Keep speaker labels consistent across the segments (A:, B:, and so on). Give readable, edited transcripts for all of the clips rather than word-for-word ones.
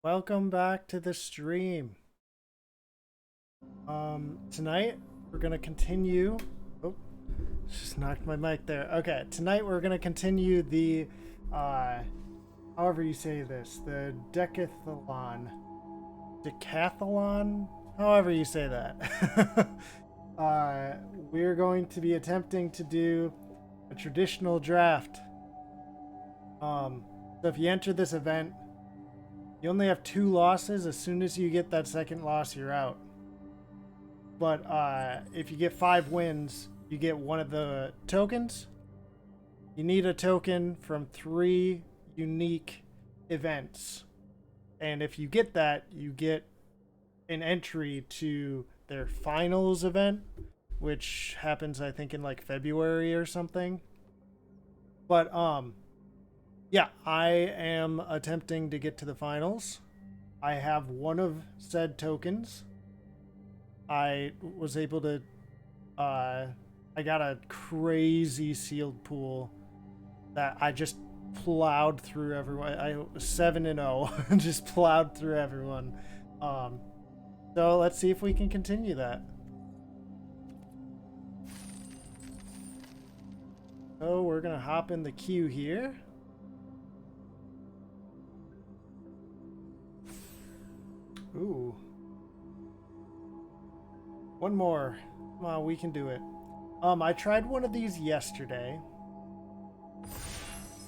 A: Welcome back to the stream. Tonight we're gonna continue. Oh, just knocked my mic there. Okay, tonight we're gonna continue the, uh, however you say this, the Decathlon, however you say that. uh, we're going to be attempting to do a traditional draft. So if you enter this event, you only have 2 losses. As soon as you get that second loss, you're out. But if you get 5 wins, you get one of the tokens. You need a token from 3 unique events. And if you get that, you get an entry to their finals event, which happens, I think, in like February or something. But yeah, I am attempting to get to the finals. I have one of said tokens. I was able to I got a crazy sealed pool that I just plowed through everyone. I was 7-0 just plowed through everyone. So let's see if we can continue that. So we're gonna hop in the queue here. Ooh. One more. Come on, we can do it. I tried one of these yesterday.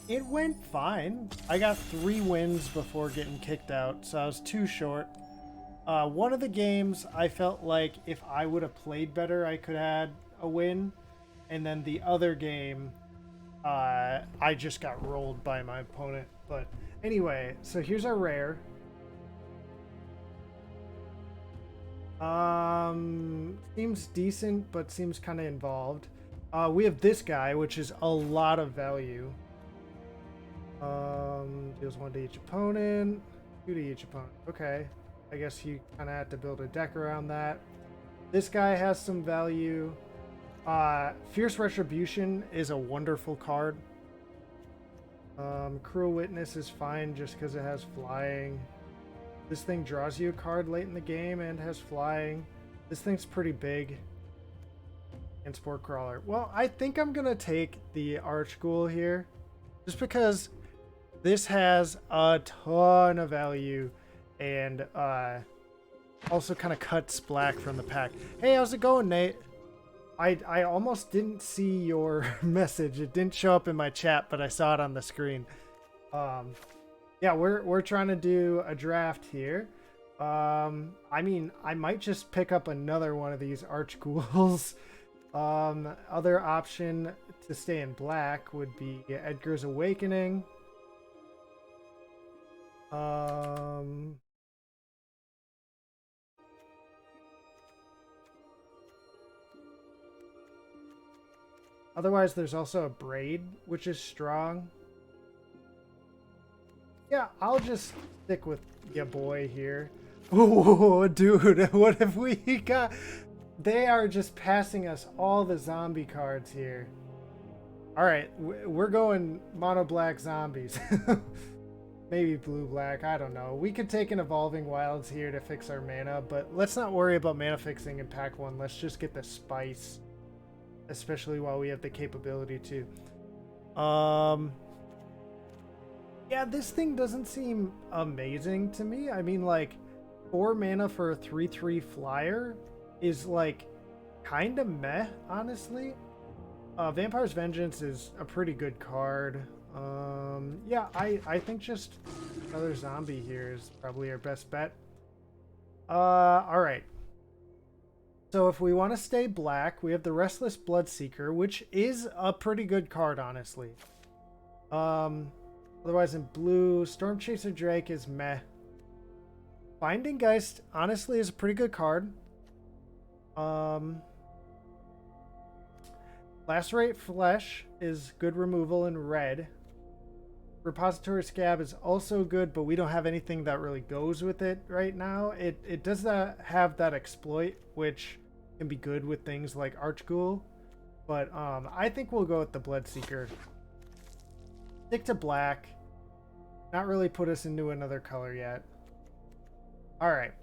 A: It went fine. I got 3 wins before getting kicked out, so I was too short. One of the games, I felt like if I would have played better, I could have had a win. And then the other game, I just got rolled by my opponent. But anyway, so here's our rare. Seems decent, but seems kind of involved. We have this guy, which is a lot of value. Deals 1 to each opponent, 2 to each opponent. Okay, I guess you kind of have to build a deck around that. This guy has some value. Fierce Retribution is a wonderful card. Cruel Witness is fine just because it has flying. This thing draws you a card late in the game and has flying. This thing's pretty big. And Sport Crawler. Well, I think I'm going to take the Archghoul here. Just because this has a ton of value. And also kind of cuts black from the pack. Hey, how's it going, Nate? I almost didn't see your message. It didn't show up in my chat, but I saw it on the screen. Yeah, we're trying to do a draft here. I mean, I might just pick up another one of these Archghouls. Other option to stay in black would be Edgar's Awakening. Otherwise, there's also a Braid, which is strong. Yeah, I'll just stick with ya boy here. Oh, dude, what if we got... They are just passing us all the zombie cards here. Alright, we're going mono black zombies. Maybe blue black, I don't know. We could take an Evolving Wilds here to fix our mana, but let's not worry about mana fixing in pack 1. Let's just get the spice. Especially while we have the capability to. Yeah, this thing doesn't seem amazing to me. I mean, like, 4 mana for a 3/3 flyer is, like, kind of meh, honestly. Vampire's Vengeance is a pretty good card. Yeah, I think just another zombie here is probably our best bet. Alright. So if we want to stay black, we have the Restless Bloodseeker, which is a pretty good card, honestly. Otherwise, in blue, Stormchaser Drake is meh. Binding Geist, honestly, is a pretty good card. Lacerate Flesh is good removal in red. Repository Scab is also good, but we don't have anything that really goes with it right now. It does have that exploit, which can be good with things like Archghoul. But I think we'll go with the Bloodseeker. Stick to black. Not really put us into another color yet. All right.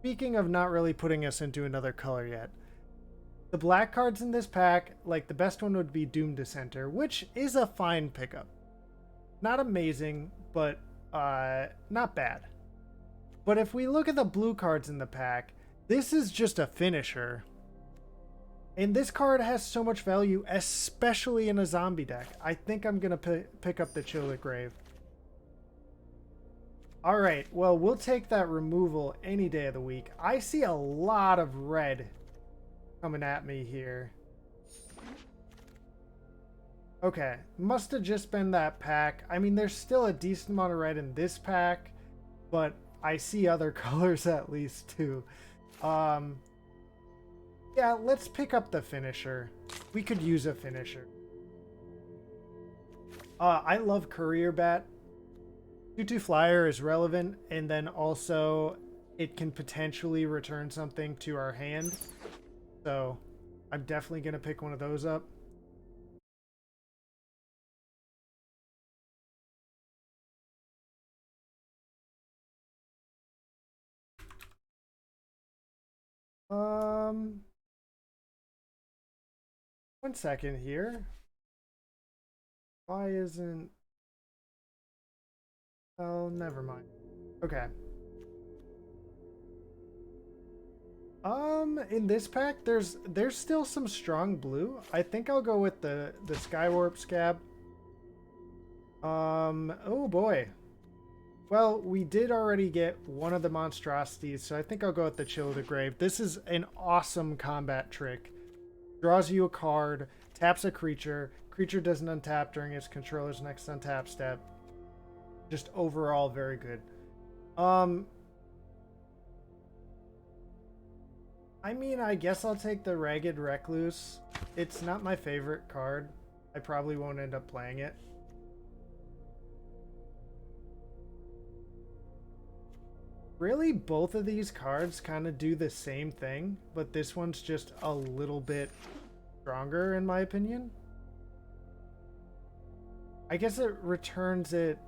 A: Speaking of not really putting us into another color yet, the black cards in this pack, like the best one would be Doom Dissenter, which is a fine pickup. Not amazing, but not bad. But if we look at the blue cards in the pack, this is just a finisher. And this card has so much value, especially in a zombie deck. I think I'm going to pick up the Chill the Grave. Alright, well, we'll take that removal any day of the week. I see a lot of red coming at me here. Okay, must have just been that pack. I mean, there's still a decent amount of red in this pack, but I see other colors at least too. Yeah, let's pick up the finisher. We could use a finisher. I love Courier Bat. 2/2 flyer is relevant, and then also it can potentially return something to our hand. So I'm definitely going to pick one of those up. One second here. Why isn't... Oh, never mind. Okay. In this pack, there's still some strong blue. I think I'll go with the Skywarp Scab. Oh boy. Well, we did already get one of the monstrosities, so I think I'll go with the Chill of the Grave. This is an awesome combat trick. Draws you a card, taps a creature. Creature doesn't untap during its controller's next untap step. Just overall very good. I mean, I guess I'll take the Ragged Recluse. It's not my favorite card. I probably won't end up playing it. Really, both of these cards kind of do the same thing, but this one's just a little bit stronger in my opinion. I guess it returns it...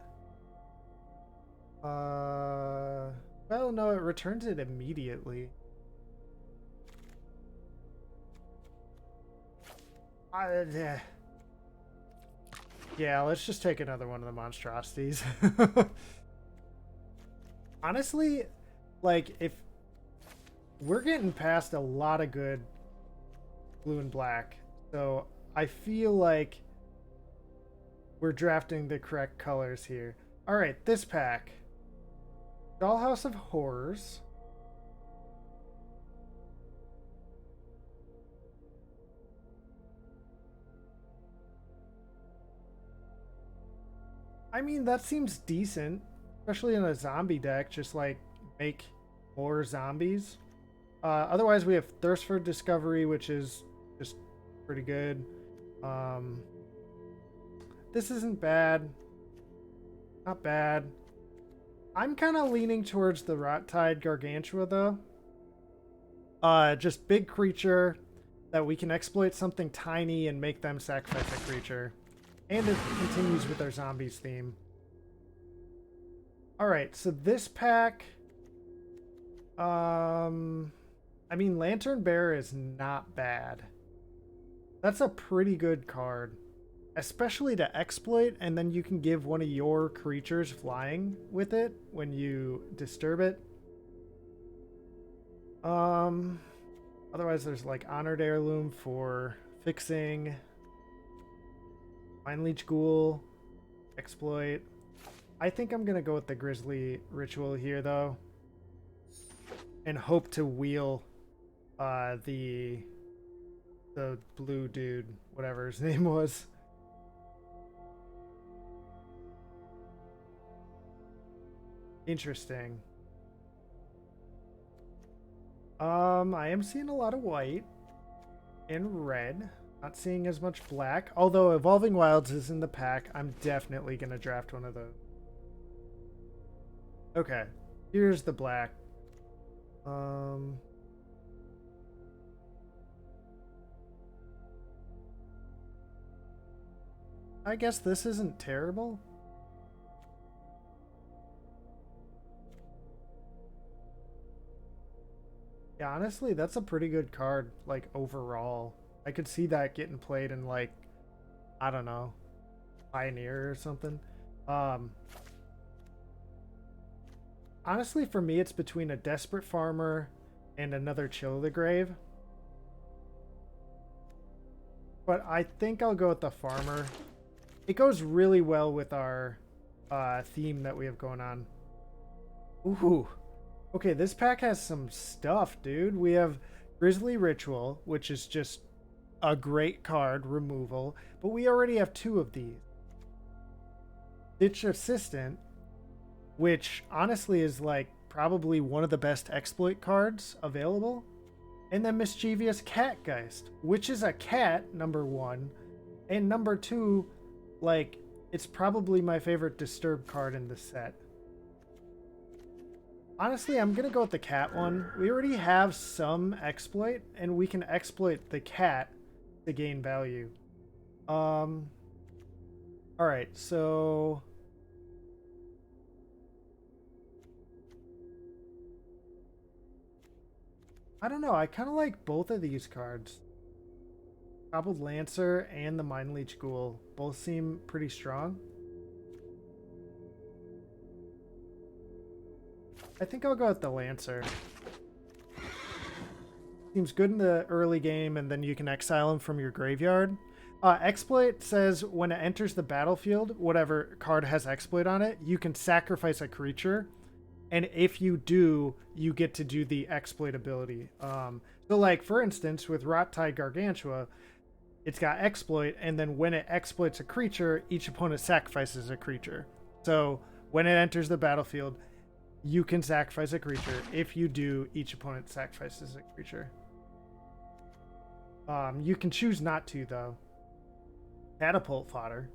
A: well, no, it returns it immediately. Yeah, let's just take another one of the monstrosities. Honestly, like, if we're getting past a lot of good blue and black, so I feel like we're drafting the correct colors here. All right, this pack. Dollhouse of Horrors. I mean, that seems decent, especially in a zombie deck. Just like make more zombies. Otherwise, we have Thirst for Discovery, which is just pretty good. This isn't bad. Not bad. I'm kind of leaning towards the Rot-Tide Gargantua, though. Just big creature that we can exploit something tiny and make them sacrifice a creature. And it continues with our zombies theme. Alright, so this pack... I mean, Lantern Bearer is not bad. That's a pretty good card. Especially to exploit, and then you can give one of your creatures flying with it when you disturb it. Otherwise there's like Honored Heirloom for fixing. Mind Leech Ghoul, exploit. I think I'm gonna go with the Grizzly Ritual here though, and hope to wheel the blue dude, whatever his name was. Interesting. I am seeing a lot of white and red. Not seeing as much black. Although Evolving Wilds is in the pack, I'm definitely going to draft one of those. Okay, here's the black. I guess this isn't terrible. Yeah, honestly, that's a pretty good card, like, overall. I could see that getting played in, like, I don't know, Pioneer or something. Um, Honestly, for me, it's between a Desperate Farmer and another Chill of the Grave. But I think I'll go with the Farmer. It goes really well with our theme that we have going on. Ooh. Okay, this pack has some stuff, dude. We have Grizzly Ritual, which is just a great card, removal. But we already have two of these. Ditch Assistant, which honestly is like probably one of the best exploit cards available. And then Mischievous Catgeist, which is a cat, number one. And number two, like, it's probably my favorite Disturb card in the set. Honestly, I'm going to go with the cat one. We already have some exploit, and we can exploit the cat to gain value. Alright, so... I don't know, I kind of like both of these cards. Cobbled Lancer and the Mind Leech Ghoul both seem pretty strong. I think I'll go with the Lancer. Seems good in the early game, and then you can exile him from your graveyard. Exploit says when it enters the battlefield, whatever card has Exploit on it, you can sacrifice a creature. And if you do, you get to do the Exploit ability. So like, for instance, with Rot-Tide Gargantua, it's got Exploit, and then when it exploits a creature, each opponent sacrifices a creature. So when it enters the battlefield, you can sacrifice a creature. If you do, each opponent sacrifices a creature. You can choose not to, though. Catapult Fodder.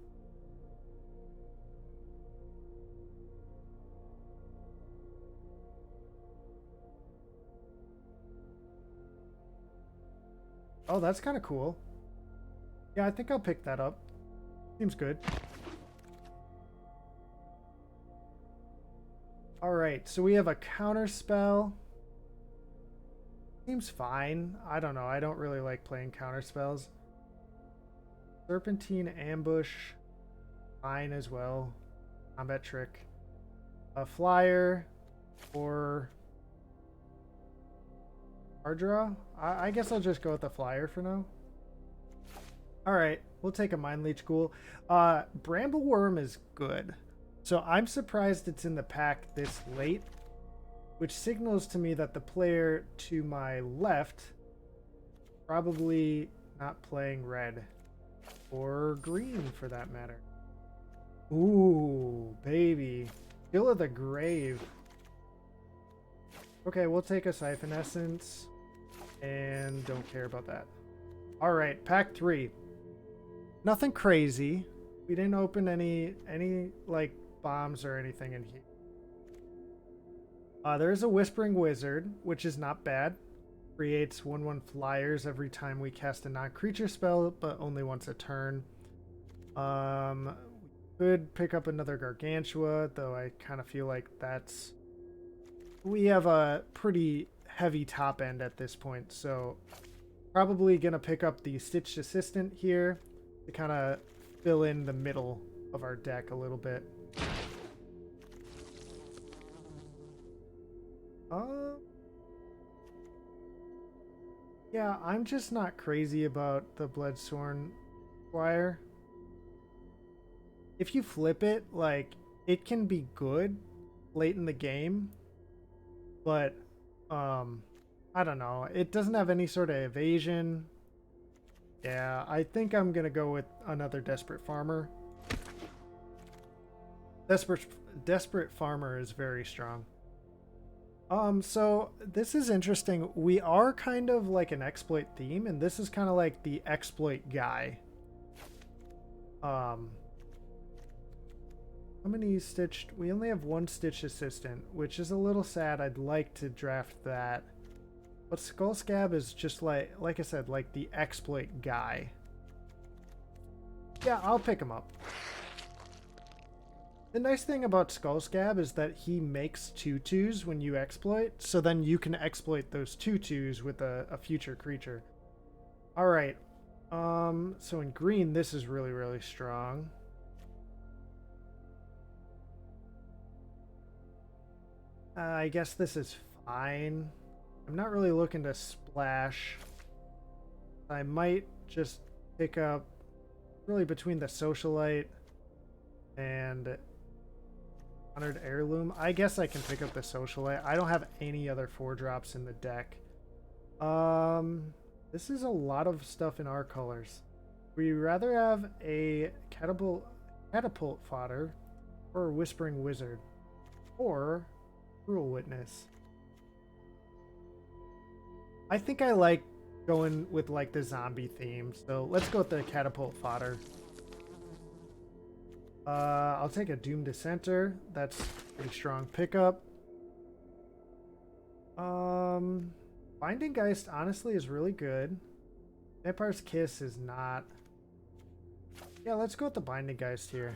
A: Oh, that's kind of cool. Yeah, I think I'll pick that up. Seems good. Alright, so we have a counter spell. Seems fine. I don't know. I don't really like playing counter spells. Serpentine Ambush. Fine as well. Combat Trick. A Flyer. Or... Ardra? I guess I'll just go with the Flyer for now. Alright, we'll take a Mind Leech Ghoul. Brambleworm is good. So I'm surprised it's in the pack this late, which signals to me that the player to my left probably not playing red or green for that matter. Ooh, baby. Chill of the Grave. Okay, we'll take a Siphon Essence and don't care about that. All right, pack 3. Nothing crazy. We didn't open any like bombs or anything in here. There's a Whispering Wizard, which is not bad. Creates 1/1 flyers every time we cast a non-creature spell, but only once a turn. We could pick up another Gargantua, though I kind of feel like that's... We have a pretty heavy top end at this point, so probably gonna pick up the Stitched Assistant here to kind of fill in the middle of our deck a little bit. Yeah, I'm just not crazy about the Bloodthorn Squire. If you flip it, like, it can be good late in the game, but I don't know. It doesn't have any sort of evasion. Yeah, I think I'm gonna go with another Desperate Farmer. Desperate Farmer is very strong. So this is interesting. We are kind of like an exploit theme, and this is kind of like the exploit guy. How many stitched? We only have one Stitched Assistant, which is a little sad. I'd like to draft that. But Skull Scab is just like I said, like the exploit guy. Yeah, I'll pick him up. The nice thing about Skullscab is that he makes 2/2s when you exploit, so then you can exploit those 2/2s with a future creature. Alright. So in green, this is really, really strong. I guess this is fine. I'm not really looking to splash. I might just pick up really between the Socialite and Honored Heirloom. I guess I can pick up the Socialite. I don't have any other 4-drops in the deck. This is a lot of stuff in our colors. We rather have a catapult fodder or a Whispering Wizard or Cruel Witness. I think I like going with like the zombie theme, so let's go with the catapult fodder. I'll take a Doom Dissenter. That's pretty strong pickup. Binding Geist honestly is really good. Vampire's Kiss is not. Yeah, let's go with the Binding Geist here.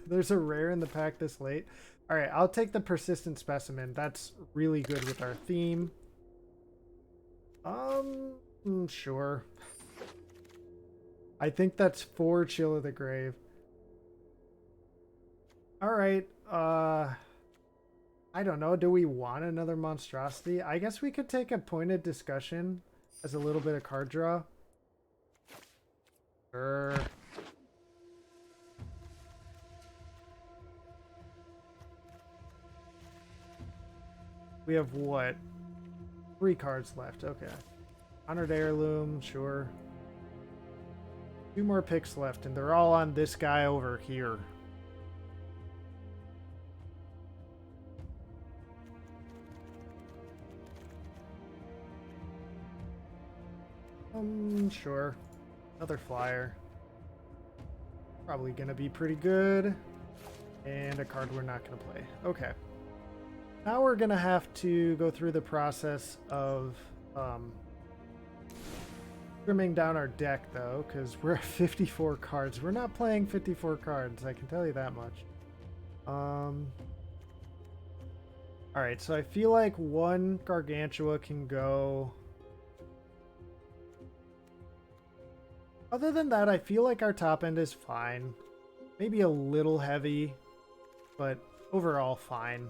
A: There's a rare in the pack this late. Alright, I'll take the Persistent Specimen. That's really good with our theme. Sure. I think that's 4 Chill of the Grave. Alright, I don't know. Do we want another monstrosity? I guess we could take a Pointed Discussion as a little bit of card draw. Sure. We have what? 3 cards left. Okay. Honored Heirloom, sure. 2 more picks left, and they're all on this guy over here. Sure. Another flyer. Probably gonna be pretty good. And a card we're not gonna play. Okay. Now we're gonna have to go through the process of trimming down our deck, though, because we're at 54 cards. We're not playing 54 cards, I can tell you that much. Alright, so I feel like 1 Gargantua can go. Other than that, I feel like our top end is fine. Maybe a little heavy, but overall fine.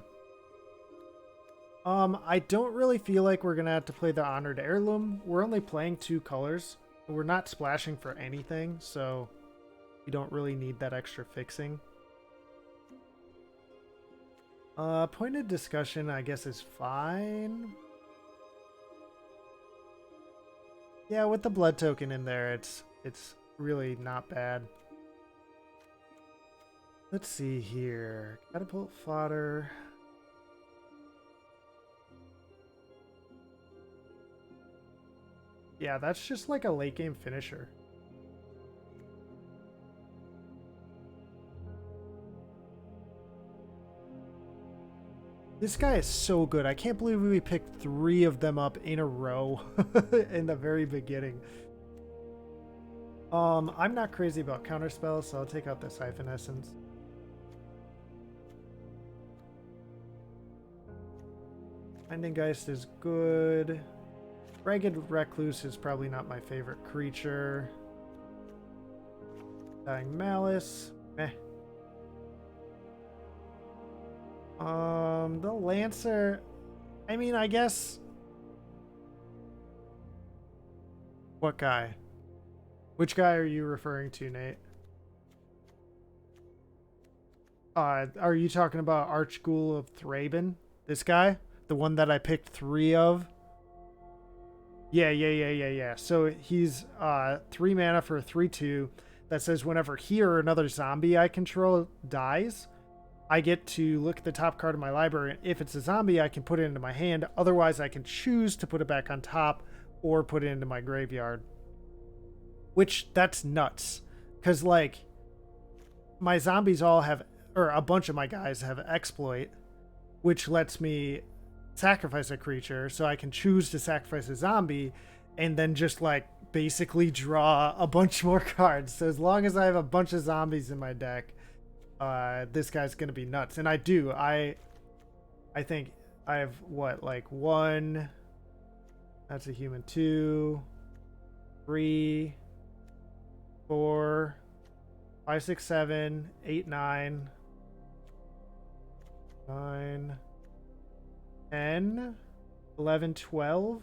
A: I don't really feel like we're gonna have to play the Honored Heirloom. We're only playing 2 colors. We're not splashing for anything, so we don't really need that extra fixing. Pointed Discussion, I guess, is fine. Yeah, with the blood token in there, it's really not bad. Let's see here. Catapult Fodder. Yeah, that's just like a late game finisher. This guy is so good. I can't believe we picked 3 of them up in a row in the very beginning. I'm not crazy about counterspells, so I'll take out the Siphon Essence. Binding Geist is good. Ragged Recluse is probably not my favorite creature. Dying Malice. Meh. The Lancer. I mean, I guess. What guy? Which guy are you referring to, Nate? Are you talking about Archghoul of Thraben? This guy? The one that I picked 3 of? Yeah. So he's 3 mana for a 3/2 that says whenever he or another zombie I control dies, I get to look at the top card of my library, and if it's a zombie, I can put it into my hand. Otherwise, I can choose to put it back on top or put it into my graveyard. Which, that's nuts. Because, like, my zombies all have, or a bunch of my guys have exploit, which lets me sacrifice a creature, so I can choose to sacrifice a zombie, and then just like basically draw a bunch more cards. So as long as I have a bunch of zombies in my deck, this guy's gonna be nuts. And I do. I think I have what, like one. That's a human. 2, 3, 4, 5, 6, 7, 8, 9, 9, 10, 11, 12.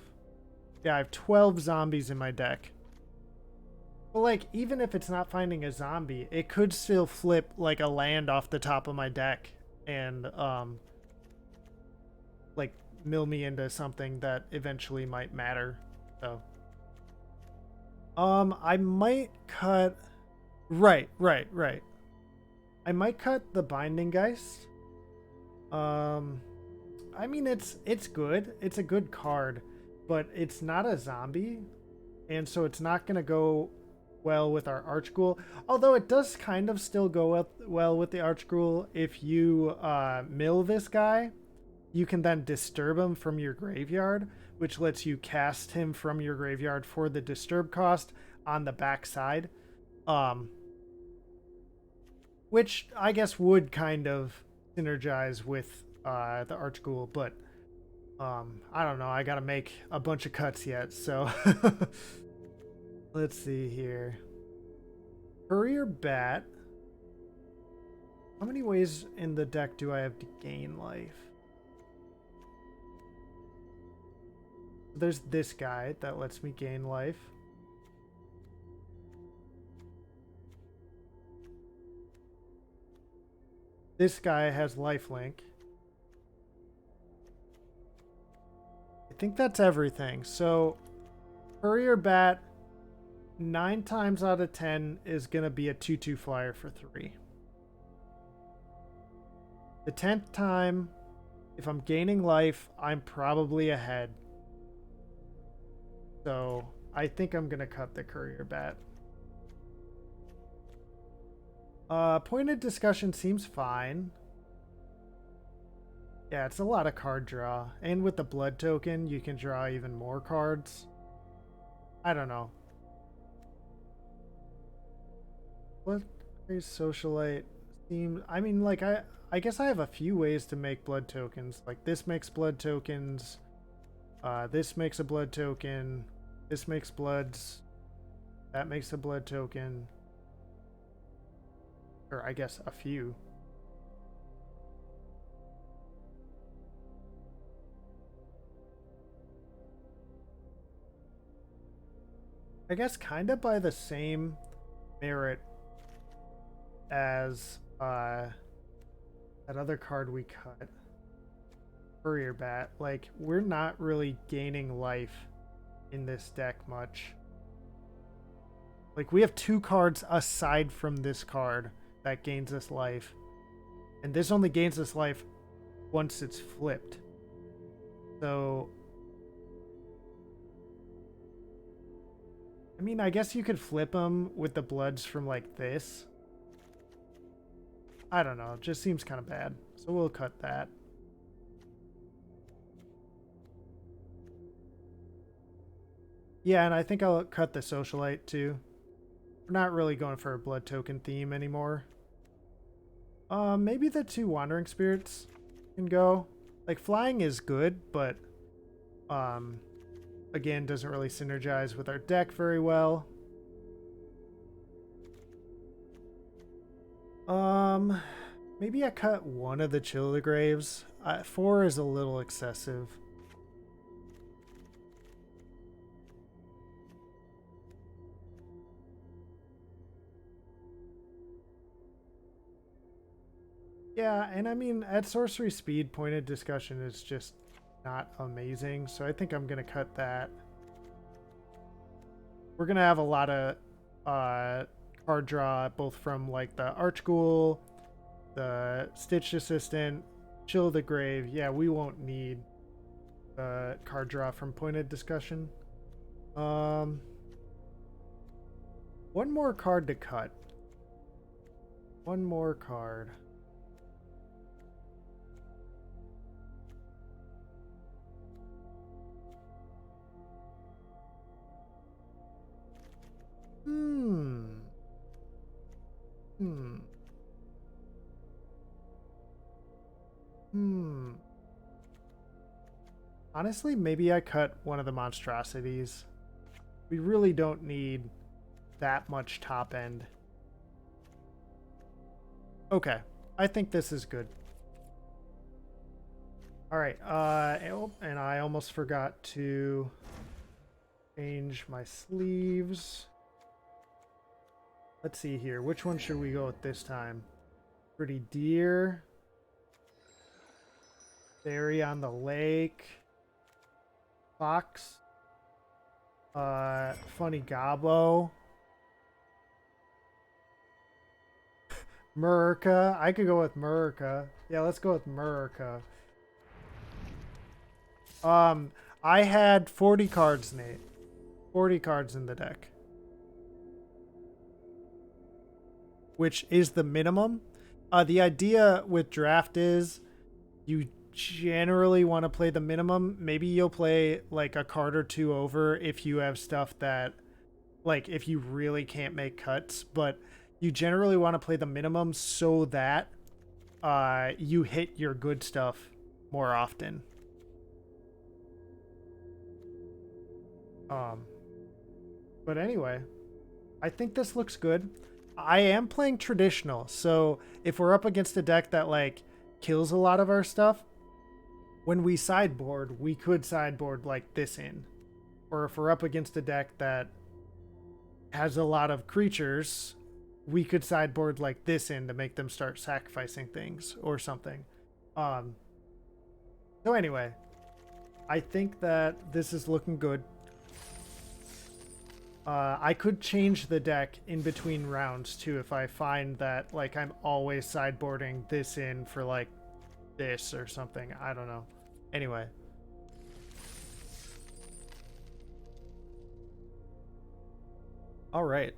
A: Yeah, I have 12 zombies in my deck. But like, even if it's not finding a zombie, it could still flip like a land off the top of my deck and like mill me into something that eventually might matter. So I might cut. Right. I might cut the Binding Geist. I mean, it's good. It's a good card, but it's not a zombie, and so it's not gonna go well with our Archghoul. Although it does kind of still go well with the Archghoul. If you mill this guy, you can then disturb him from your graveyard, which lets you cast him from your graveyard for the disturb cost on the back side. Which I guess would kind of synergize with the Archghoul, but I don't know. I gotta make a bunch of cuts yet, so let's see here. Courier Bat. How many ways in the deck do I have to gain life? There's this guy that lets me gain life. This guy has lifelink. I think that's everything. So, Courier Bat, 9 times out of 10 is going to be a 2/2 flyer for 3. The 10th time, if I'm gaining life, I'm probably ahead. So, I think I'm going to cut the Courier Bat. Pointed discussion seems fine. Yeah, it's a lot of card draw. And with the blood token, you can draw even more cards. I don't know. What is Socialite? I mean, like, I guess I have a few ways to make blood tokens. Like, this makes blood tokens. This makes a blood token. This makes bloods. That makes a blood token. Or I guess a few. I guess kind of by the same merit as that other card we cut. Courier Bat. Like, we're not really gaining life in this deck much. Like, we have 2 cards aside from this card that gains us life. And this only gains us life once it's flipped. So, I mean, I guess you could flip them with the bloods from like this. I don't know. It just seems kind of bad. So we'll cut that. Yeah, and I think I'll cut the Socialite too. We're not really going for a blood token theme anymore. Maybe the 2 Wandering Spirits can go. Like, flying is good, but again, doesn't really synergize with our deck very well. Maybe I cut one of the Chill of the Graves. 4 is a little excessive. Yeah, and I mean, at sorcery speed, pointed discussion is just not amazing, so I think I'm gonna cut that. We're gonna have a lot of card draw, both from like the Archghoul, the Stitched Assistant, Chill of the Grave. Yeah, we won't need card draw from pointed discussion. One more card to cut. One more card. Honestly, maybe I cut one of the monstrosities. We really don't need that much top end. Okay, I think this is good. All right, and I almost forgot to change my sleeves. Let's see here. Which one should we go with this time? Pretty deer. Fairy on the lake. Fox. Funny gobbo. Murica. I could go with Murica. Yeah, let's go with Murica. I had 40 cards, Nate. 40 cards in the deck. Which is the minimum. The idea with draft is you generally want to play the minimum. Maybe you'll play like a card or two over if you have stuff that, like, if you really can't make cuts, but you generally want to play the minimum so that you hit your good stuff more often. But anyway, I think this looks good. I am playing traditional, so if we're up against a deck that like kills a lot of our stuff, when we sideboard, we could sideboard like this in. Or if we're up against a deck that has a lot of creatures, we could sideboard like this in to make them start sacrificing things or something. So anyway, I think that this is looking good. I could change the deck in between rounds too if I find that like I'm always sideboarding this in for like this or something. I don't know. Anyway. All right.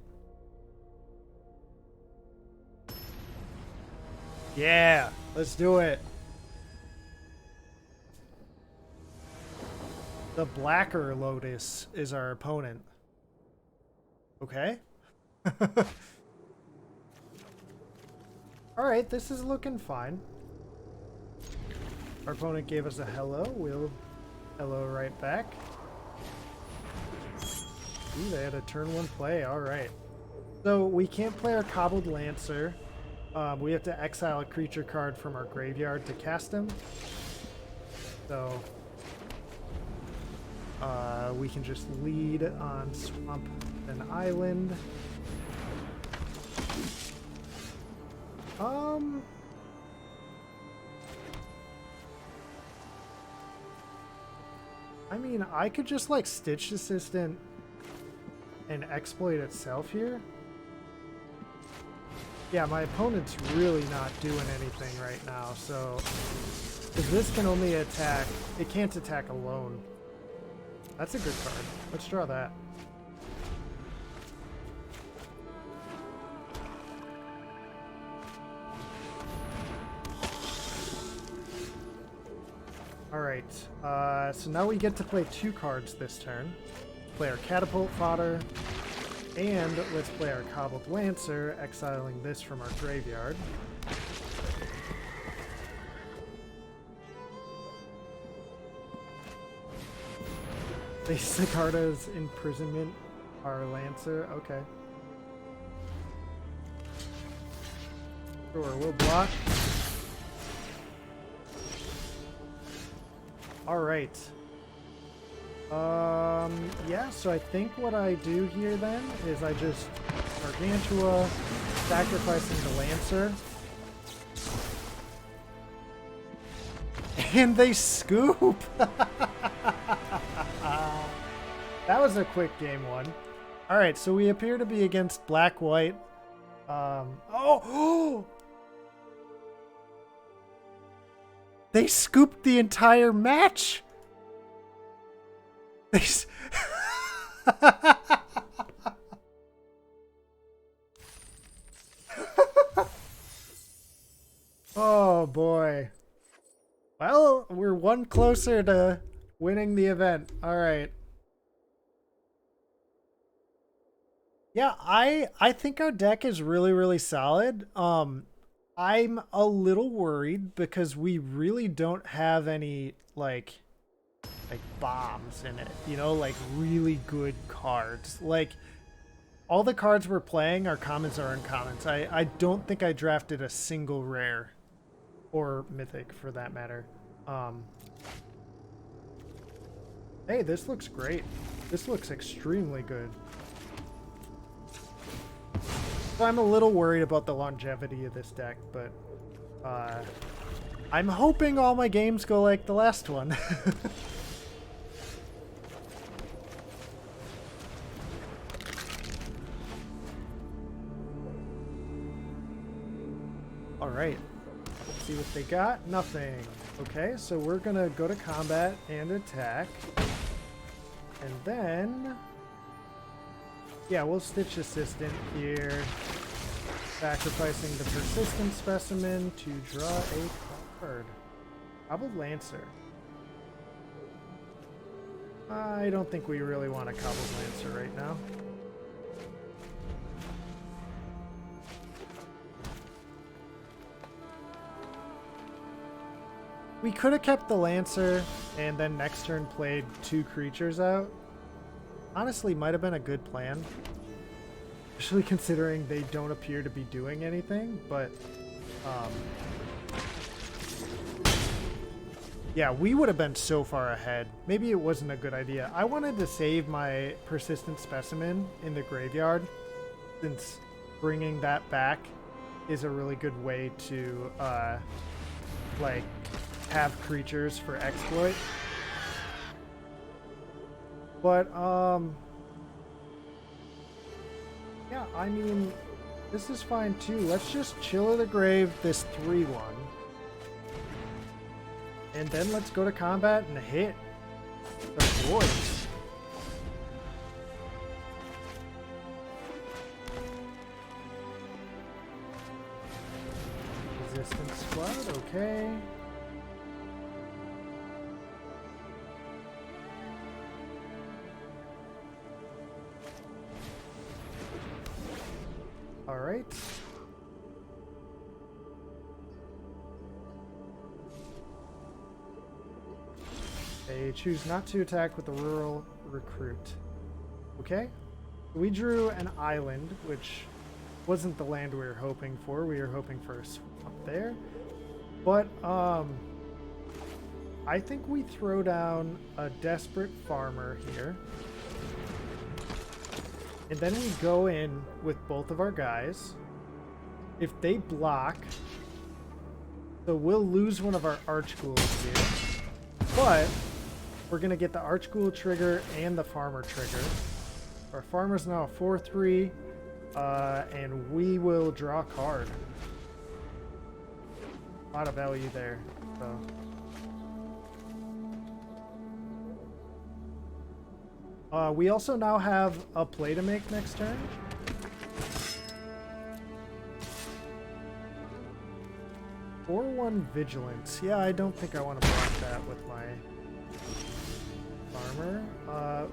A: Yeah, let's do it. The Blacker Lotus is our opponent. Okay. Alright, this is looking fine. Our opponent gave us a hello. We'll hello right back. Ooh, they had a turn one play. Alright. So we can't play our Cobbled Lancer. We have to exile a creature card from our graveyard to cast him. So we can just lead on Swamp and Island. I mean, I could just like Stitch Assistant and exploit itself here. Yeah, my opponent's really not doing anything right now, so because this can only attack, it can't attack alone. That's a good card. Let's draw that. Alright, so now we get to play two cards this turn. Play our Catapult Fodder, and let's play our Cobbled Lancer, exiling this from our graveyard. They Sigarda's imprisonment, our Lancer, okay. Sure, we'll block. Alright. Yeah, so I think what I do here then is I just Gargantua, sacrificing the Lancer. And they scoop! That was a quick game one. Alright, so we appear to be against black-white. Oh! They scooped the entire match! They Oh boy. Well, we're one closer to winning the event. Alright. Yeah, I think our deck is really, really solid. I'm a little worried because we really don't have any like bombs in it, you know, like really good cards. Like all the cards we're playing are commons or uncommons. I don't think I drafted a single rare or mythic for that matter. Um, hey, this looks great. This looks extremely good. So I'm a little worried about the longevity of this deck, but I'm hoping all my games go like the last one. All right, let's see what they got. Nothing. Okay, so we're gonna go to combat and attack. And then, yeah, we'll Stitch Assistant here. Sacrificing the Persistent Specimen to draw a card. Cobbled Lancer. I don't think we really want a Cobbled Lancer right now. We could have kept the Lancer and then next turn played 2 creatures out. Honestly, might have been a good plan. Especially considering they don't appear to be doing anything, but yeah, we would have been so far ahead. Maybe it wasn't a good idea. I wanted to save my Persistent Specimen in the graveyard, since bringing that back is a really good way to like have creatures for exploit. But yeah, I mean, this is fine too. Let's just Chill of the Grave this 3/1. And then let's go to combat and hit the boys. Resistance Squad, okay. All right. They choose not to attack with the Rural Recruit. Okay. We drew an island, which wasn't the land we were hoping for. We were hoping for a swamp there. But I think we throw down a Desperate Farmer here. And then we go in with both of our guys. If they block, so we'll lose one of our Archghouls here. But we're going to get the Archghoul trigger and the Farmer trigger. Our Farmer's now a 4/3, and we will draw a card. A lot of value there. So. We also now have a play to make next turn. Or 1 Vigilance. Yeah, I don't think I want to block that with my Farmer.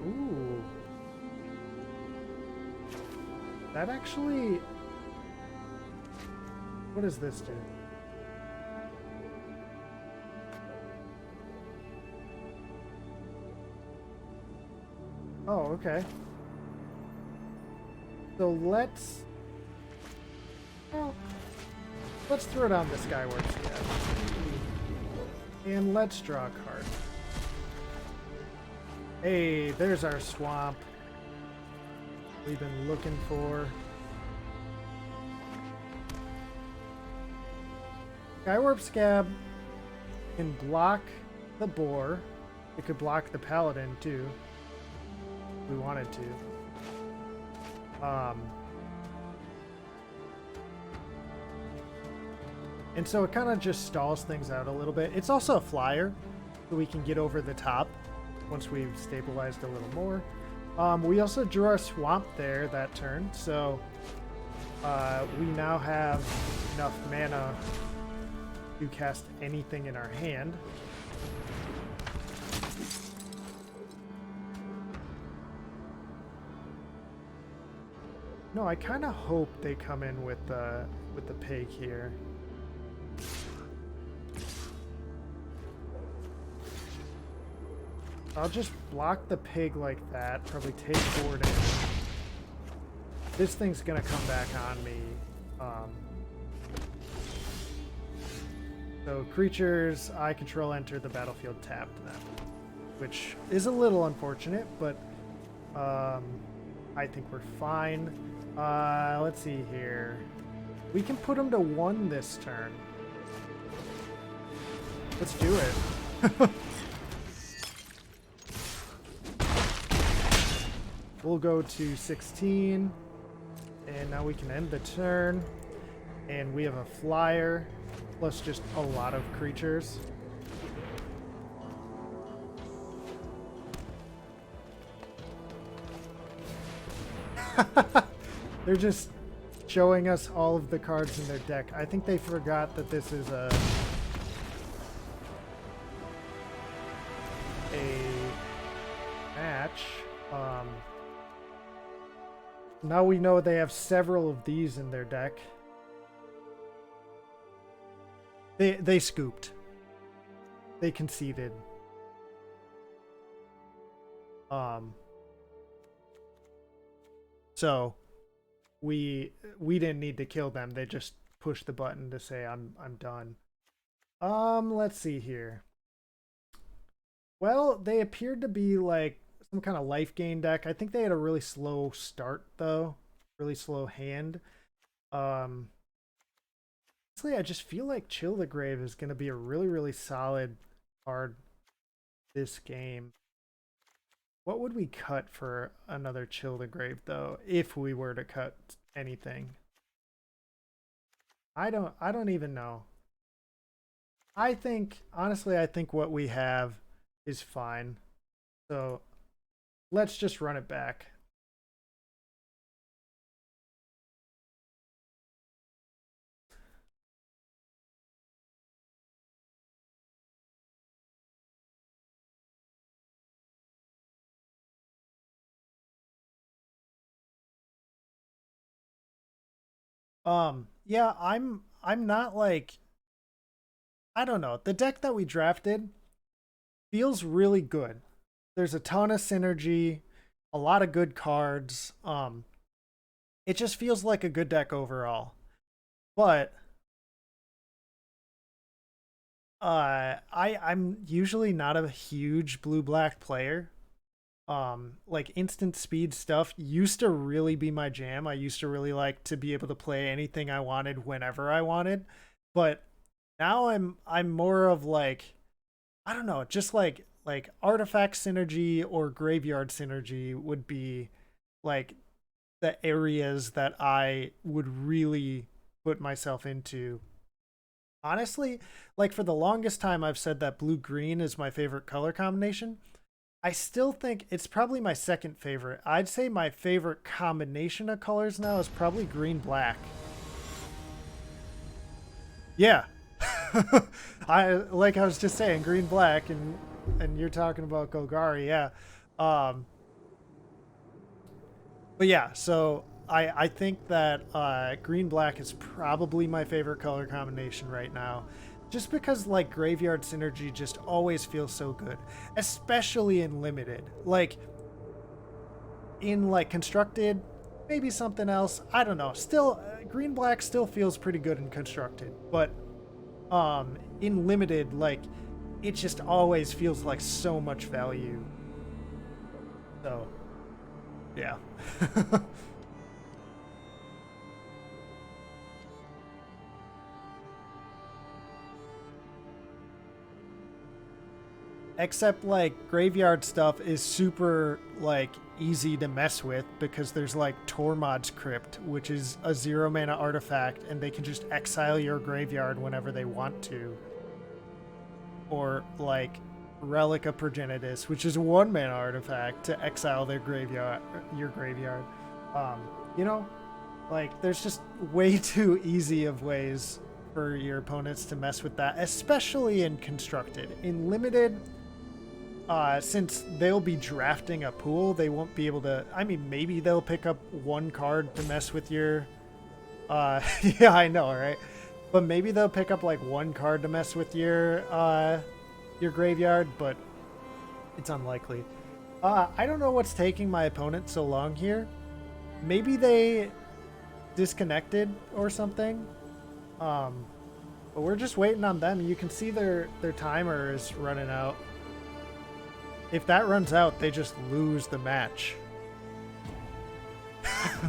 A: Ooh. That actually... What does this do? Oh, okay. So let's... Well, let's throw down the Skyward Scab. And let's draw a card. Hey, there's our swamp we've been looking for. Skywarp Scab can block the boar. It could block the paladin too. We wanted to. And so it kind of just stalls things out a little bit. It's also a flyer, so we can get over the top once we've stabilized a little more. We also drew our swamp there that turn, so we now have enough mana to cast anything in our hand. No, I kind of hope they come in with the pig here. I'll just block the pig like that. Probably take 4 damage. This thing's gonna come back on me. So creatures I control enter the battlefield tapped then, which is a little unfortunate, but I think we're fine. Let's see here. We can put them to 1 this turn. Let's do it. We'll go to 16, and now we can end the turn. And we have a flyer, plus just a lot of creatures. They're just showing us all of the cards in their deck. I think they forgot that this is a match. Now we know they have several of these in their deck. They scooped. They conceded. So we didn't need to kill them. They just pushed the button to say I'm done. Let's see here. Well, they appeared to be like some kind of life gain deck. I think they had a really slow start though. Really slow hand. Honestly, I just feel like Chill the Grave is going to be a really, really solid card this game. What would we cut for another Chill the Grave, though, if we were to cut anything? I don't even know. Honestly, I think what we have is fine. So let's just run it back. Yeah, I'm not like, I don't know. The deck that we drafted feels really good. There's a ton of synergy, a lot of good cards. It just feels like a good deck overall. But I'm usually not a huge blue-black player. Like instant speed stuff used to really be my jam. I used to really like to be able to play anything I wanted whenever I wanted. But now I'm more of like, I don't know, just like artifact synergy or graveyard synergy would be like the areas that I would really put myself into. Honestly, like for the longest time I've said that blue green is my favorite color combination. I still think it's probably my second favorite. I'd say my favorite combination of colors now is probably green black. Yeah. I was just saying green black and you're talking about Golgari, yeah. But yeah, so I think that green black is probably my favorite color combination right now. Just because like graveyard synergy just always feels so good, especially in limited. Like in like constructed, maybe something else. I don't know. Still, green black still feels pretty good in constructed, but in limited, like it just always feels like so much value. So, yeah. Except like graveyard stuff is super like easy to mess with because there's like Tormod's Crypt, which is a 0 mana artifact, and they can just exile your graveyard whenever they want to. Or like Relic of Progenitus, which is a 1 mana artifact to exile their graveyard, your graveyard. You know, like there's just way too easy of ways for your opponents to mess with that, especially in constructed. In limited, since they'll be drafting a pool, they won't be able to. I mean, maybe they'll pick up 1 card to mess with your. Yeah, I know, right? But maybe they'll pick up like 1 card to mess with your graveyard. But It's unlikely. I don't know what's taking my opponent so long here. Maybe they disconnected or something. But we're just waiting on them. You can see their timer is running out. If that runs out, they just lose the match.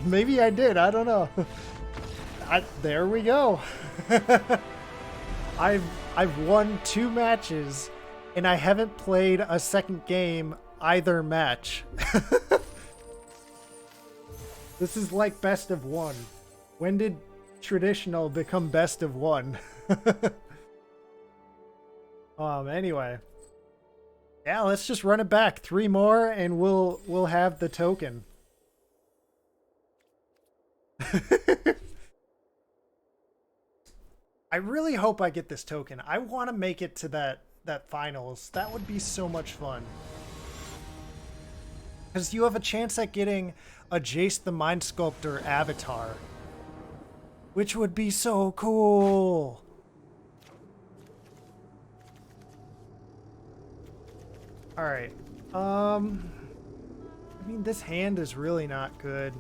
A: Maybe I did. I don't know. There we go. I've won 2 matches, and I haven't played a second game either match. This is like best of 1. When did traditional become best of 1? Anyway. Yeah, let's just run it back. 3 more and we'll have the token. I really hope I get this token. I want to make it to that finals. That would be so much fun. Because you have a chance at getting a Jace the Mind Sculptor avatar. Which would be so cool. Alright. I mean, this hand is really not good.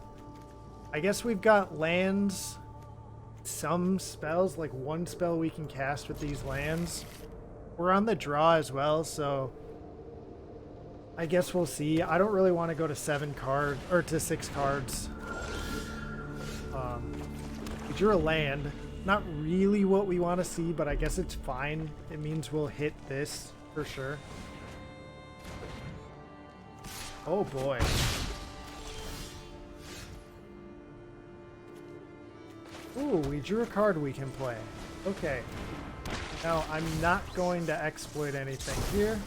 A: I guess we've got lands, some spells, like 1 spell we can cast with these lands. We're on the draw as well, so I guess we'll see. I don't really want to go to 6 cards. We drew a land. Not really what we want to see, but I guess it's fine. It means we'll hit this for sure. Oh boy. Ooh, we drew a card we can play. Okay. Now, I'm not going to exploit anything here,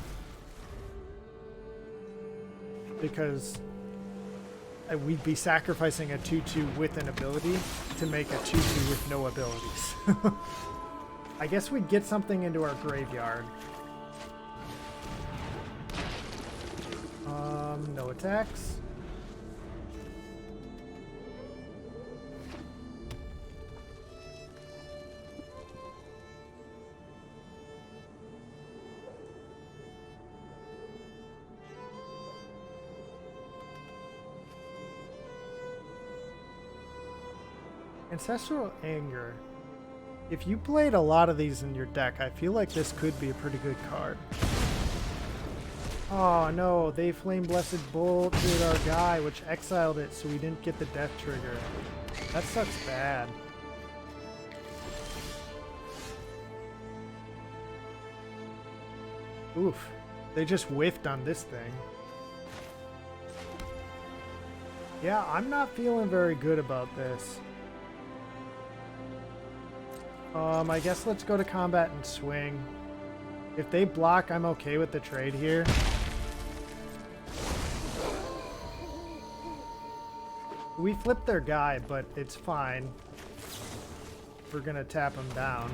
A: because we'd be sacrificing a 2/2 with an ability to make a 2/2 with no abilities. I guess we'd get something into our graveyard. No attacks. Ancestral Anger. If you played a lot of these in your deck, I feel like this could be a pretty good card. Oh no, they Flame Blessed bolted our guy, which exiled it, so we didn't get the death trigger. That sucks bad. Oof. They just whiffed on this thing. Yeah, I'm not feeling very good about this. I guess let's go to combat and swing. If they block, I'm okay with the trade here. We flipped their guy, but it's fine. We're gonna tap him down.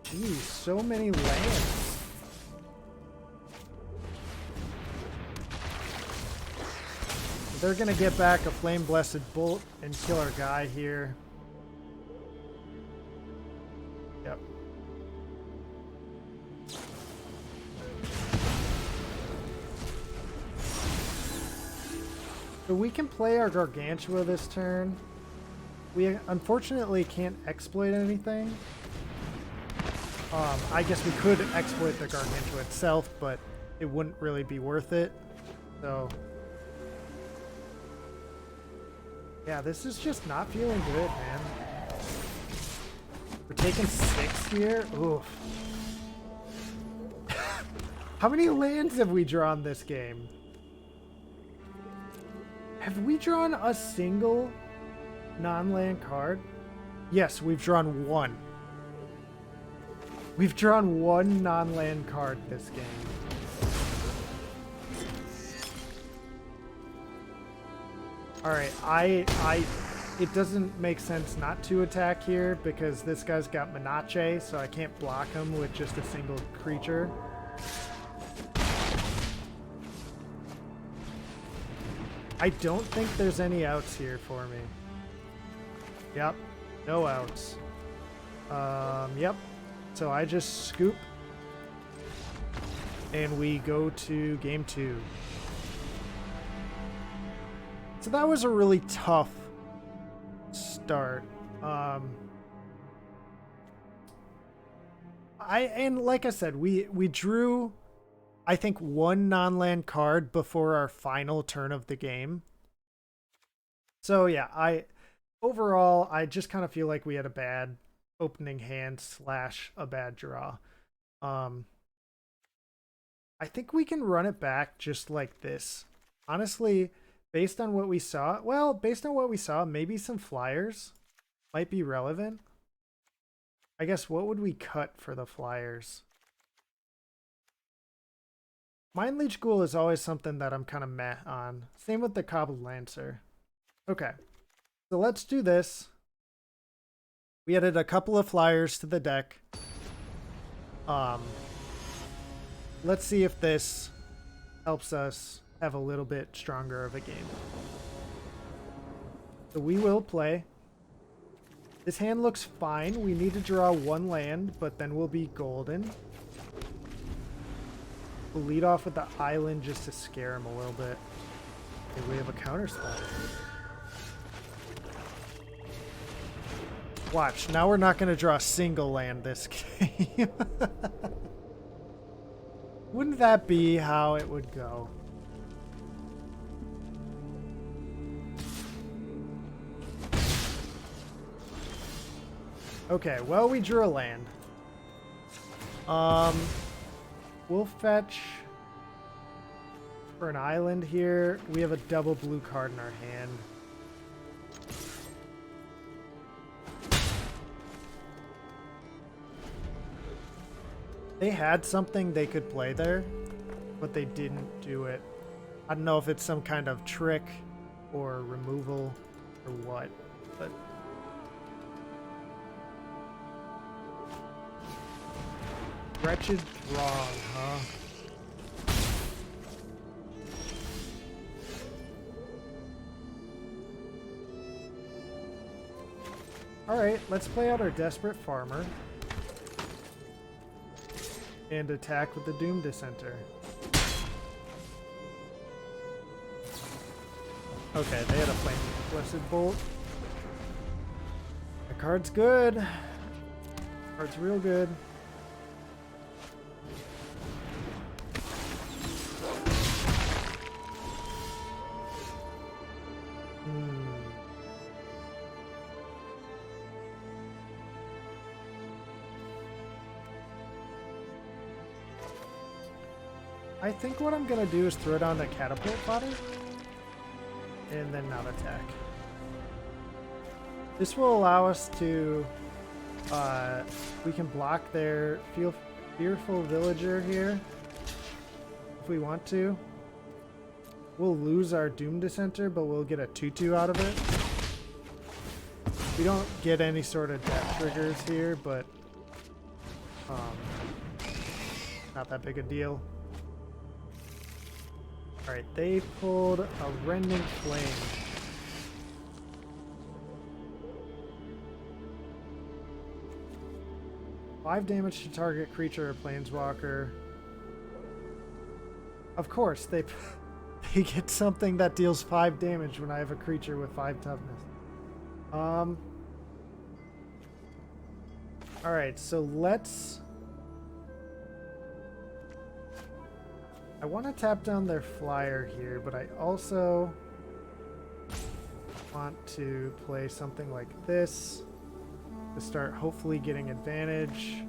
A: Geez, so many lands. They're gonna get back a Flame Blessed Bolt and kill our guy here. Yep. So we can play our Gargantua this turn. We unfortunately can't exploit anything. I guess we could exploit the Gargantua itself, but it wouldn't really be worth it. So yeah, this is just not feeling good, man. We're taking 6 here? Oof. How many lands have we drawn this game? Have we drawn a single non-land card? Yes, we've drawn 1. We've drawn 1 non-land card this game. Alright, it doesn't make sense not to attack here because this guy's got Menache, so I can't block him with just a single creature. I don't think there's any outs here for me. Yep, no outs. Yep. So I just scoop. And we go to game 2. So that was a really tough start. And like I said, we drew, I think, one non-land card before our final turn of the game. So yeah, overall I just kind of feel like we had a bad opening hand / a bad draw. I think we can run it back just like this. Honestly, based on what we saw, maybe some flyers might be relevant. I guess what would we cut for the flyers? Mind Leech Ghoul is always something that I'm kind of meh on. Same with the Cobbled Lancer. Okay, so let's do this. We added a couple of flyers to the deck. Let's see if this helps us have a little bit stronger of a game. So we will play. This hand looks fine. We need to draw one land, but then we'll be golden. We'll lead off with the island just to scare him a little bit. Okay, we have a counter spell. Watch, now we're not going to draw a single land this game. Wouldn't that be how it would go? Okay, well, we drew a land. We'll fetch for an island here. We have a double blue card in our hand. They had something they could play there, but they didn't do it. I don't know if it's some kind of trick or removal or what, but... Wretched Throng, huh? Alright, let's play out our Desperate Farmer. And attack with the Doom Dissenter. Okay, they had a Flame Blessed Bolt. The card's good. The card's real good. I think what I'm gonna do is throw down the Catapult Fodder and then not attack. This will allow us to we can block their Fearful Villager here if we want to. We'll lose our Doom Dissenter, but we'll get a 2/2 out of it. We don't get any sort of death triggers here, but not that big a deal. Alright, they pulled a Rending Flame. Five damage to target creature or planeswalker. Of course, they get something that deals 5 damage when I have a creature with 5 toughness. Alright, so let's... I want to tap down their flyer here, but I also want to play something like this to start hopefully getting advantage.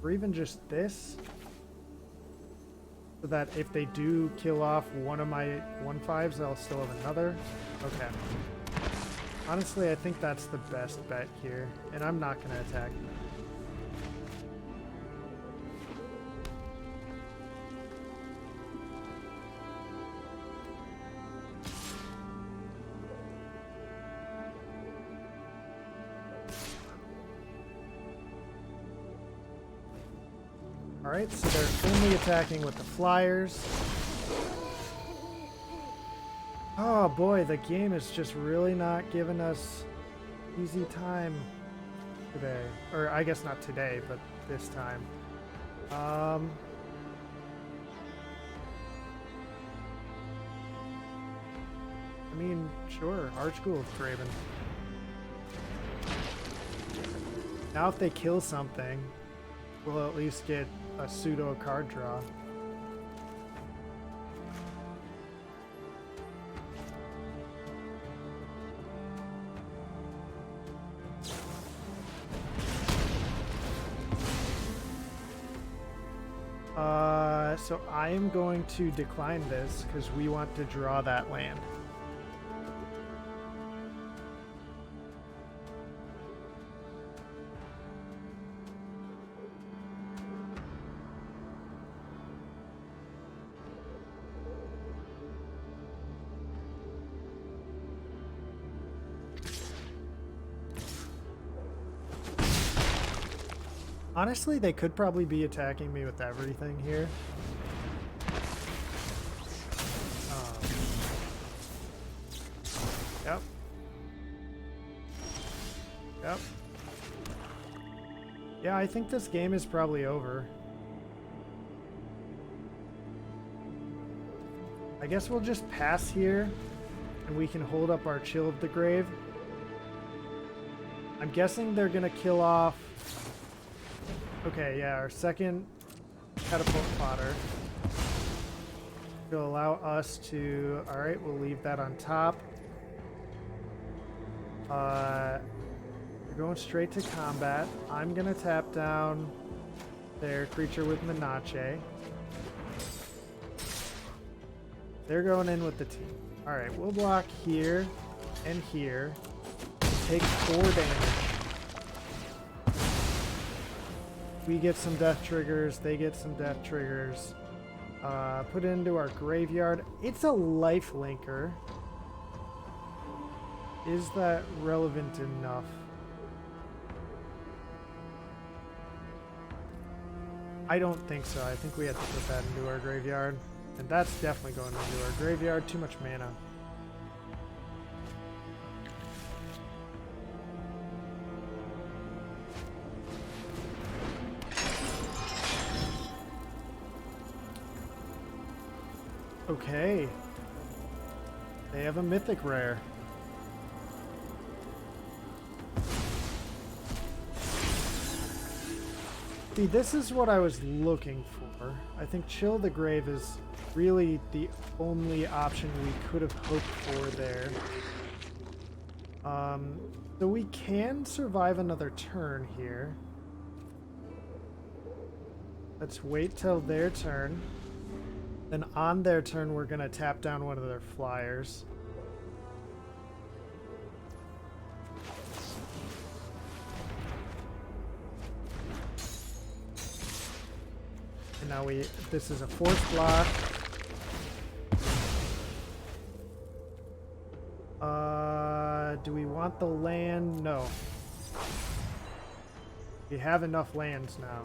A: Or even just this. So that if they do kill off one of my 1/5s, I'll still have another. Okay. Honestly, I think that's the best bet here, and I'm not going to attack. Alright, so they're only attacking with the flyers. Oh boy, the game is just really not giving us easy time today. Or I guess not today, but this time. Um, I mean, sure, Archghoul of Craven. Now if they kill something, we'll at least get a pseudo card draw. So I am going to decline this because we want to draw that land. Honestly, they could probably be attacking me with everything here. Yep. Yep. Yeah, I think this game is probably over. I guess we'll just pass here, and we can hold up our Chill of the Grave. I'm guessing they're gonna kill off... Okay, yeah, our second catapult fodder. Will allow us to... Alright, we'll leave that on top. We're going straight to combat. I'm gonna tap down their creature with Menache. They're going in with the team. Alright, we'll block here and here. Take 4 damage. We get some death triggers, they get some death triggers. Put it into our graveyard. It's a life linker. Is that relevant enough? I don't think so. I think we have to put that into our graveyard. And that's definitely going into our graveyard. Too much mana. Okay. They have a mythic rare. See, this is what I was looking for. I think Chill the Grave is really the only option we could have hoped for there. So we can survive another turn here. Let's wait till their turn. Then on their turn, we're going to tap down one of their flyers. And now this is a force block. Do we want the land? No. We have enough lands now.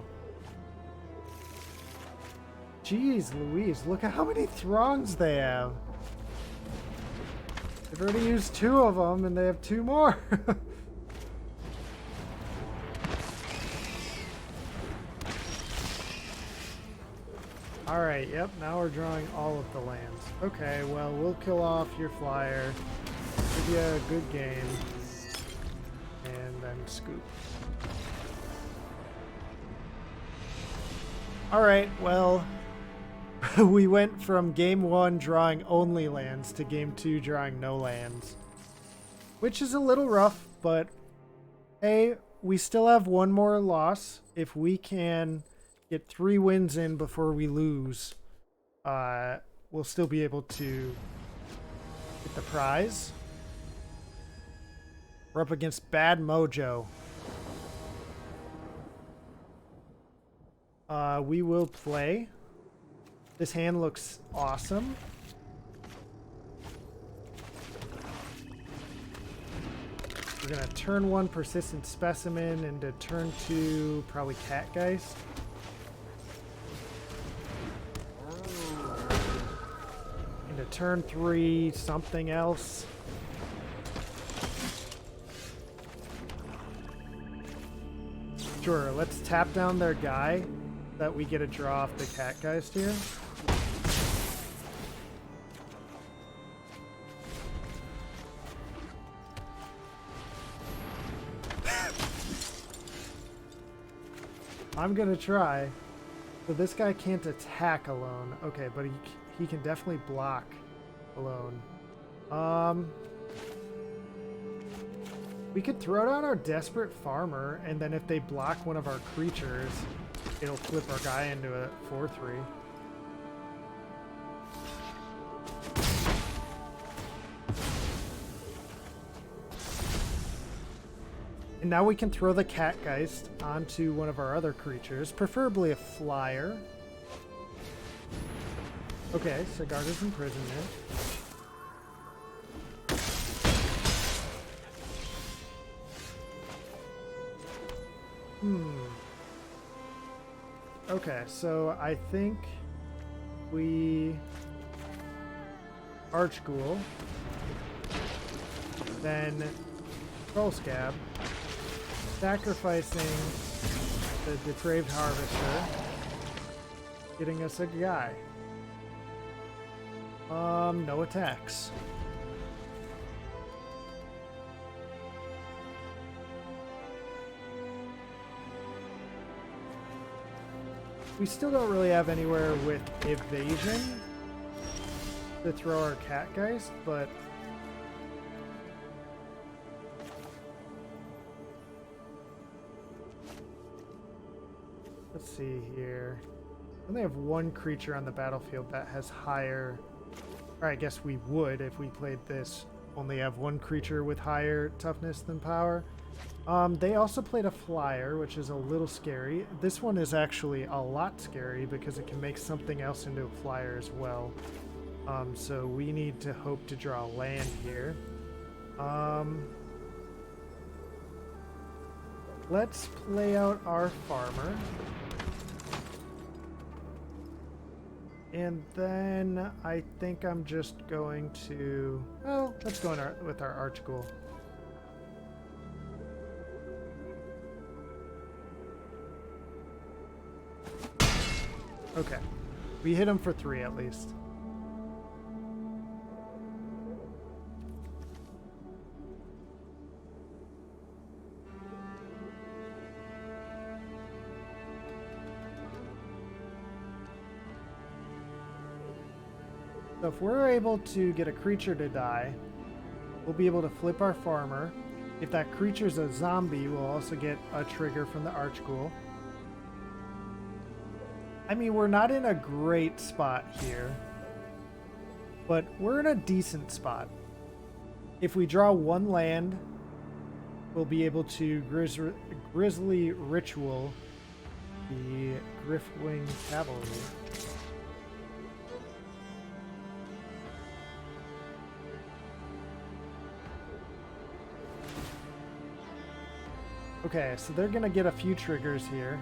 A: Jeez Louise, look at how many Throngs they have. They've already used 2 of them and they have 2 more. Alright, yep, now we're drawing all of the lands. Okay, well, we'll kill off your flyer, give you a good game, and then scoop. Alright, well, we went from game 1 drawing only lands to game 2 drawing no lands. Which is a little rough, but hey, we still have 1 more loss. If we can get 3 wins in before we lose, we'll still be able to get the prize. We're up against Bad Mojo. We will play. This hand looks awesome. We're gonna turn 1 Persistent Specimen into turn 2 probably Catgeist. Into turn 3 something else. Sure, let's tap down their guy that we get a draw off the Catgeist here. I'm gonna try. So this guy can't attack alone. Okay, but he can definitely block alone. We could throw down our Desperate Farmer, and then if they block one of our creatures, it'll flip our guy into a 4/3. And now we can throw the Catgeist onto one of our other creatures, preferably a flyer. Okay, Sigarda's Imprisonment. Okay, so I think we Archghoul, then Trollscab, sacrificing the Depraved Harvester, getting us a guy. No attacks. We still don't really have anywhere with evasion to throw our Catgeist, but let's see here. We only have one creature on the battlefield that has higher, or I guess we would if we played this, only have one creature with higher toughness than power. They also played a flyer, which is a little scary. This one is actually a lot scary because it can make something else into a flyer as well. So we need to hope to draw land here. Let's play out our farmer. And then I think I'm just going to... well, let's go with our Archghoul. Okay. We hit him for 3 at least. So if we're able to get a creature to die, we'll be able to flip our farmer. If that creature's a zombie, we'll also get a trigger from the Archghoul. I mean, we're not in a great spot here, but we're in a decent spot. If we draw one land, we'll be able to Grizzly Ritual the Griffwing Cavalry. Okay, so they're gonna get a few triggers here.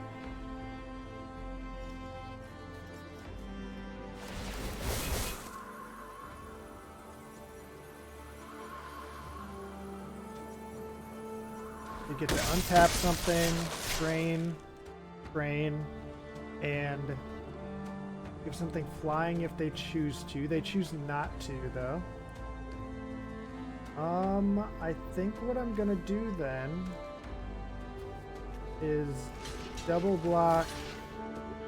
A: They get to untap something, train, and give something flying if they choose to. They choose not to, though. I think what I'm gonna do then is double block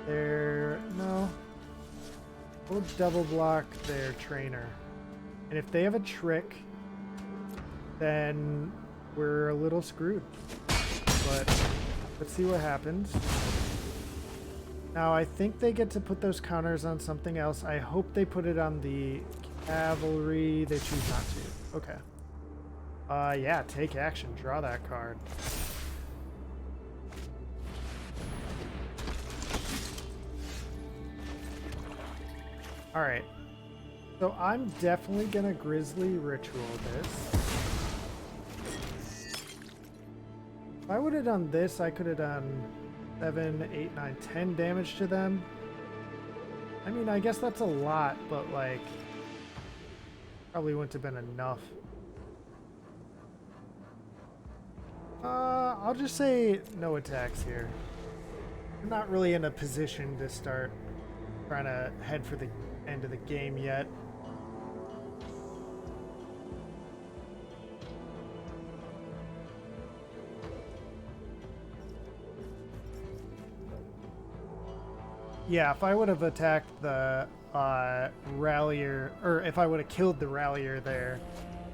A: their... no. We'll double block their trainer. And if they have a trick, then we're a little screwed. But let's see what happens. Now I think they get to put those counters on something else. I hope they put it on the cavalry. They choose not to. Okay. Yeah, take action. Draw that card. Alright. So I'm definitely gonna Grizzly Ritual this. If I would have done this, I could have done 7, 8, 9, 10 damage to them. I mean, I guess that's a lot, but like, probably wouldn't have been enough. I'll just say no attacks here. I'm not really in a position to start trying to head for the end of the game yet. Yeah, if I would have attacked the rallier, or if I would have killed the rallier there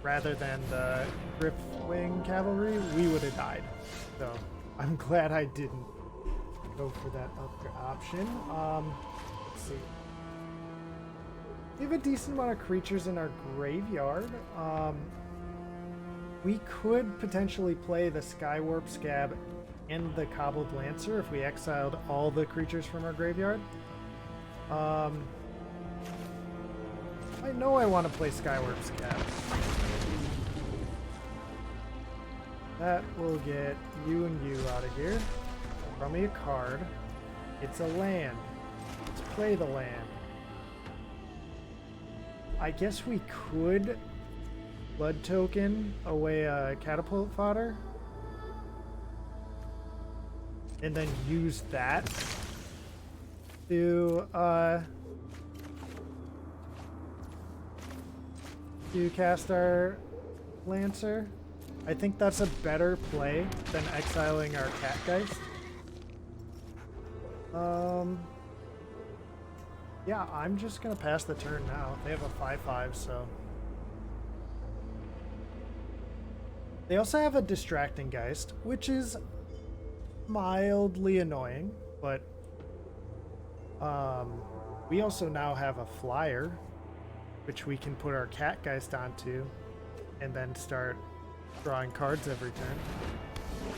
A: rather than the Griffwing cavalry, we would have died. So I'm glad I didn't go for that other option. Let's see. We have a decent amount of creatures in our graveyard. We could potentially play the Skywarp Scab and the Cobbled Lancer if we exiled all the creatures from our graveyard. I know I want to play Skywarp Scab. That will get you and you out of here. Draw me a card. It's a land. Let's play the land. I guess we could blood token away a catapult fodder and then use that to cast our Lancer. I think that's a better play than exiling our Catgeist. Yeah, I'm just gonna pass the turn now. They have a 5/5, so. They also have a Distracting Geist, which is mildly annoying, but we also now have a flyer, which we can put our Catgeist onto and then start drawing cards every turn.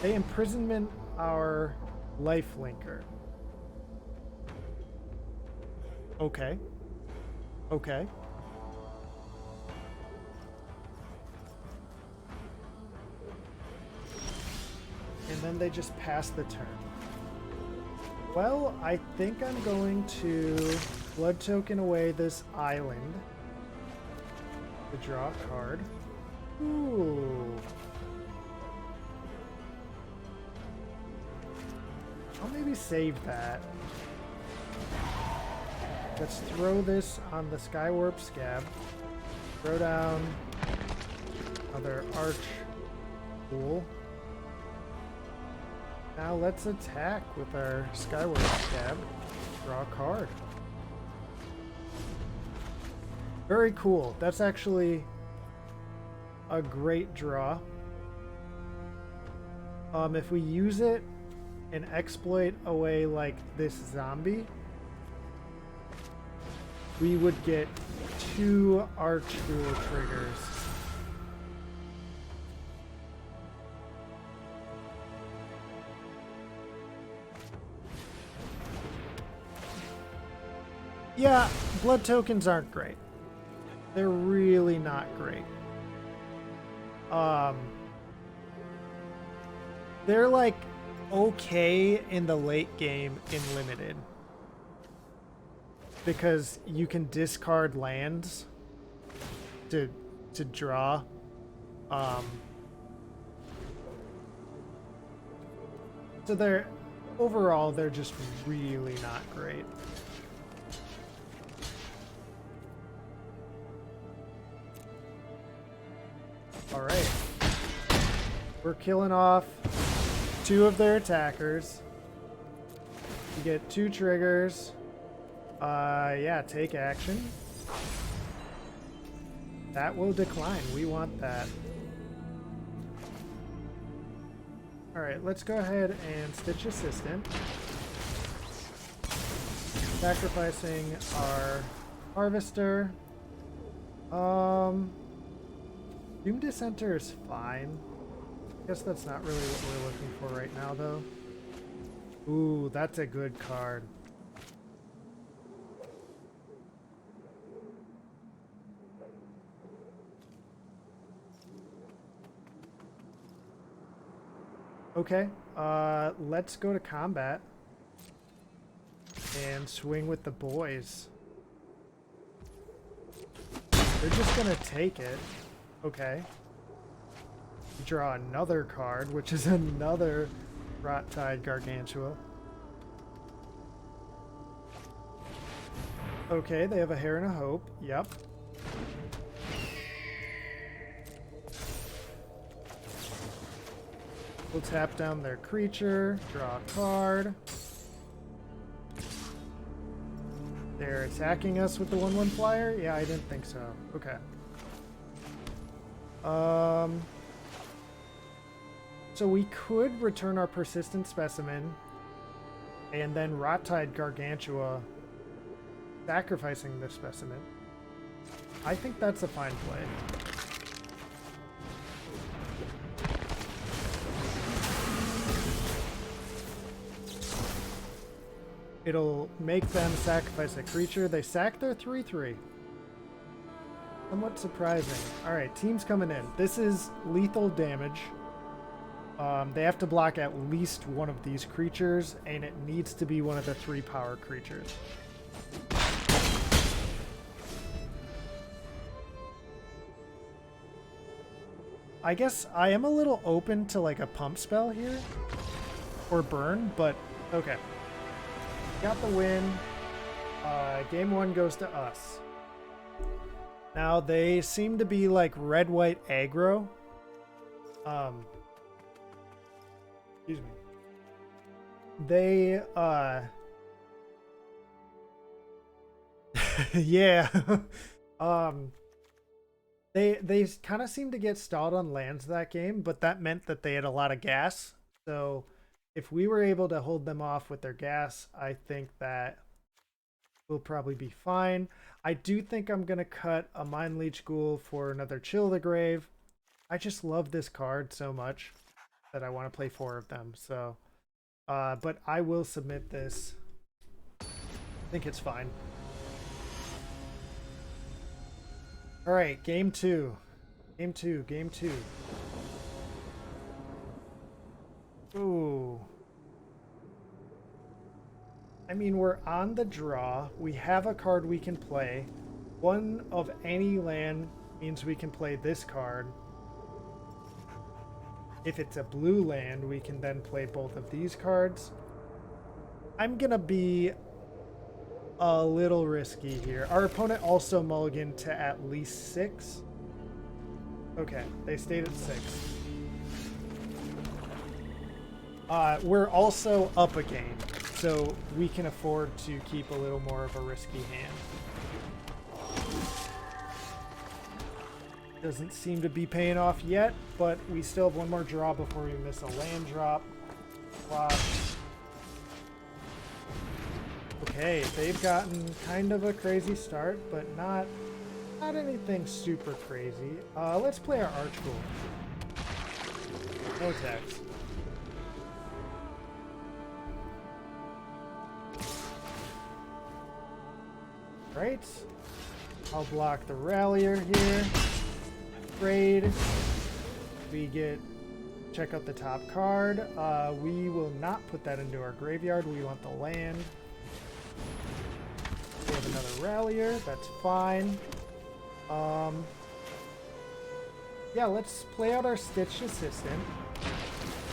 A: They imprisonment our lifelinker. Okay. Okay. And then they just pass the turn. Well, I think I'm going to blood token away this island to draw a card. Ooh. I'll maybe save that. Let's throw this on the Skywarp Scab. Throw down another Arch Pool. Now let's attack with our Skyward Scab. Draw a card. Very cool. That's actually a great draw. If we use it and exploit away like this zombie, we would get 2 Arch Pool triggers. Yeah, blood tokens aren't great. They're really not great. They're like okay in the late game in limited, because you can discard lands to draw. So they're overall they're just really not great. All right, we're killing off 2 of their attackers. You get 2 triggers. Yeah, take action. That will decline. We want that. All right, let's go ahead and Stitch Assistant. Sacrificing our Harvester. Doom Dissenter is fine. I guess that's not really what we're looking for right now, though. Ooh, that's a good card. Okay, let's go to combat and swing with the boys. They're just gonna take it. Okay. Draw another card, which is another Rot-Tide Gargantua. Okay, they have a Hair and a Hope. Yep. We'll tap down their creature, draw a card. They're attacking us with the 1/1 flyer? Yeah, I didn't think so. Okay. So we could return our persistent specimen and then Rot-Tide Gargantua, sacrificing this specimen. I think that's a fine play. It'll make them sacrifice a creature. They sack their 3/3. Somewhat surprising. Alright, team's coming in. This is lethal damage. They have to block at least one of these creatures, and it needs to be one of the 3 power creatures. I guess I am a little open to like a pump spell here. Or burn, but okay. Got the win. Game 1 goes to us. Now they seem to be like red-white aggro. Excuse me. They yeah. They kind of seemed to get stalled on lands that game, but that meant that they had a lot of gas. So if we were able to hold them off with their gas, I think that we'll probably be fine. I do think I'm going to cut a Mind Leech Ghoul for another Chill of the Grave. I just love this card so much that I want to play 4 of them. So, but I will submit this. I think it's fine. All right, game 2. Game 2, game 2. Ooh. I mean, we're on the draw. We have a card we can play. One of any land means we can play this card. If it's a blue land, we can then play both of these cards. I'm gonna be a little risky here. Our opponent also mulliganed to at least 6. Okay, they stayed at 6. We're also up a game, so we can afford to keep a little more of a risky hand. Doesn't seem to be paying off yet, but we still have one more draw before we miss a land drop. Wow. Okay, they've gotten kind of a crazy start, but not anything super crazy. Let's play our Archghoul. No text. Right. I'll block the Rallier here. Trade. We get check out the top card. We will not put that into our graveyard. We want the land. We have another Rallier. That's fine. Yeah, let's play out our Stitched Assistant.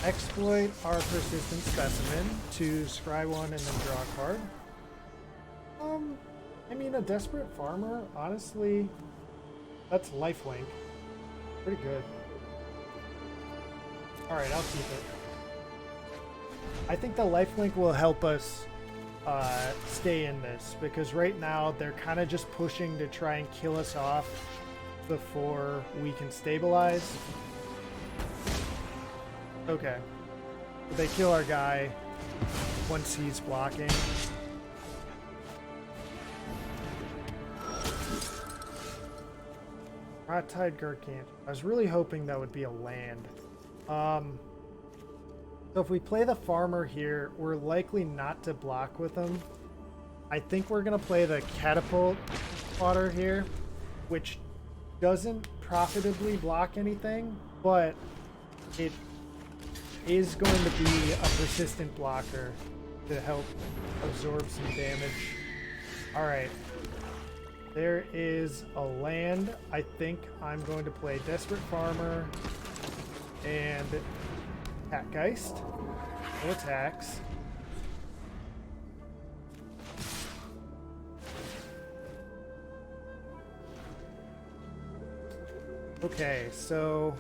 A: Exploit our Persistent Specimen to scry 1 and then draw a card. I mean, a Desperate Farmer, honestly, that's lifelink. Pretty good. Alright, I'll keep it. I think the lifelink will help us stay in this, because right now they're kind of just pushing to try and kill us off before we can stabilize. Okay. They kill our guy once he's blocking. Rot-Tide Gargantua. I was really hoping that would be a land. So if we play the farmer here, we're likely not to block with him. I think we're going to play the Catapult Fodder here, which doesn't profitably block anything, but it is going to be a persistent blocker to help absorb some damage. Alright. There is a land. I think I'm going to play Desperate Farmer and Catgeist. No attacks. Okay, so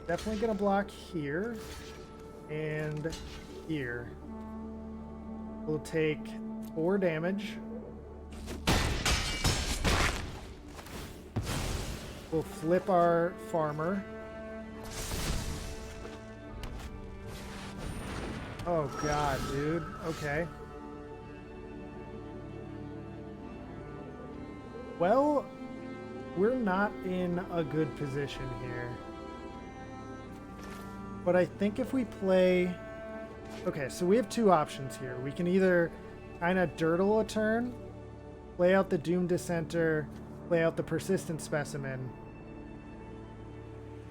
A: definitely gonna block here and here. We'll take 4 damage. We'll flip our farmer. Oh god, dude. Okay. Well, we're not in a good position here. But I think if we play... Okay, so we have 2 options here. We can either kind of dirtle a turn, play out the Doom Dissenter, play out the Persistent Specimen,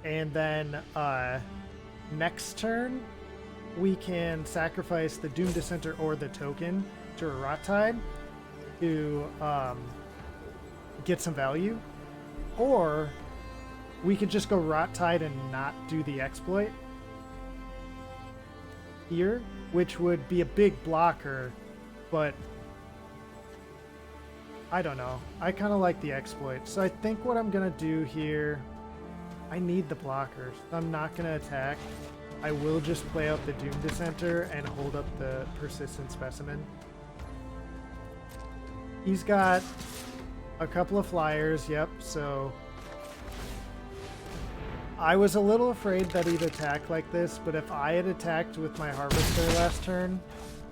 A: and then next turn we can sacrifice the Doom Dissenter or the token to a Rot Tide to get some value. Or we could just go Rot Tide and not do the exploit here, which would be a big blocker, but I don't know. I kind of like the exploit. So I think what I'm going to do here, I need the blockers. I'm not going to attack. I will just play out the Doom Dissenter and hold up the Persistent Specimen. He's got a couple of flyers, yep, so I was a little afraid that he'd attack like this, but if I had attacked with my Harvester last turn,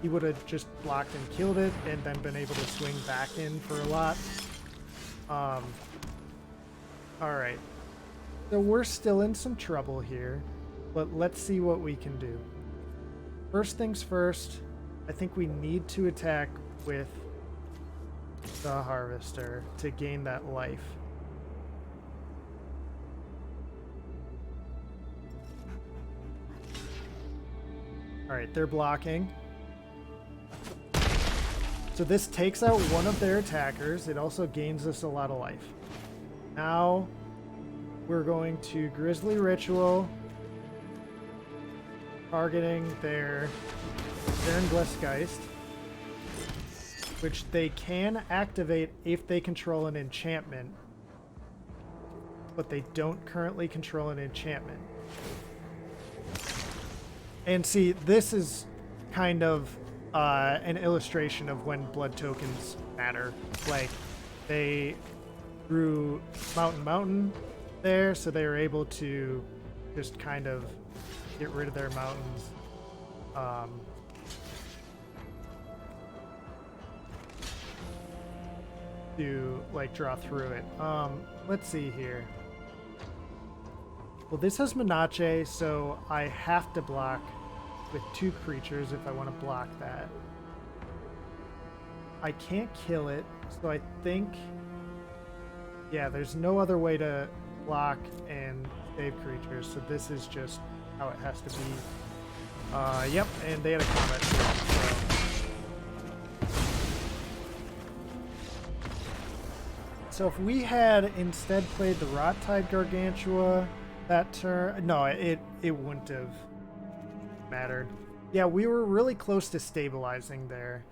A: he would have just blocked and killed it and then been able to swing back in for a lot. Alright. So we're still in some trouble here, but let's see what we can do. First things first, I think we need to attack with the Harvester to gain that life. Alright, they're blocking. So this takes out one of their attackers. It also gains us a lot of life. Now we're going to Grizzly Ritual, targeting their Geist, which they can activate if they control an enchantment, but they don't currently control an enchantment. And see, this is kind of an illustration of when blood tokens matter. Like, they drew Mountain there, so they were able to just kind of get rid of their mountains. To like draw through it. Let's see here. Well, this has Menache, so I have to block with 2 creatures if I want to block that. I can't kill it, so I think, yeah, there's no other way to block and save creatures, so this is just how it has to be. Yep, and they had a combat shield, so. So if we had instead played the Rot Tide Gargantua that turn, no, it wouldn't have mattered. Yeah, we were really close to stabilizing there,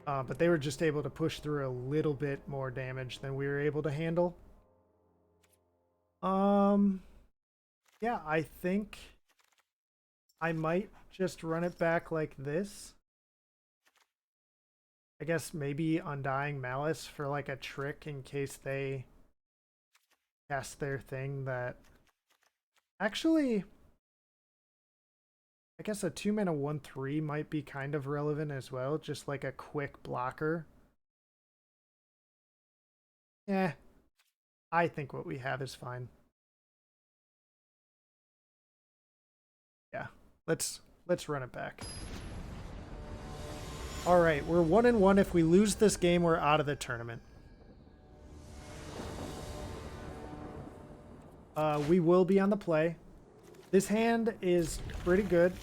A: but they were just able to push through a little bit more damage than we were able to handle. Yeah, I think I might just run it back like this. I guess maybe Undying Malice for like a trick in case they cast their thing that... Actually, I guess a 2-mana 1/3 might be kind of relevant as well, just like a quick blocker. Yeah, I think what we have is fine. Yeah, let's run it back. All right, we're 1-1. If we lose this game, we're out of the tournament. We will be on the play. This hand is pretty good.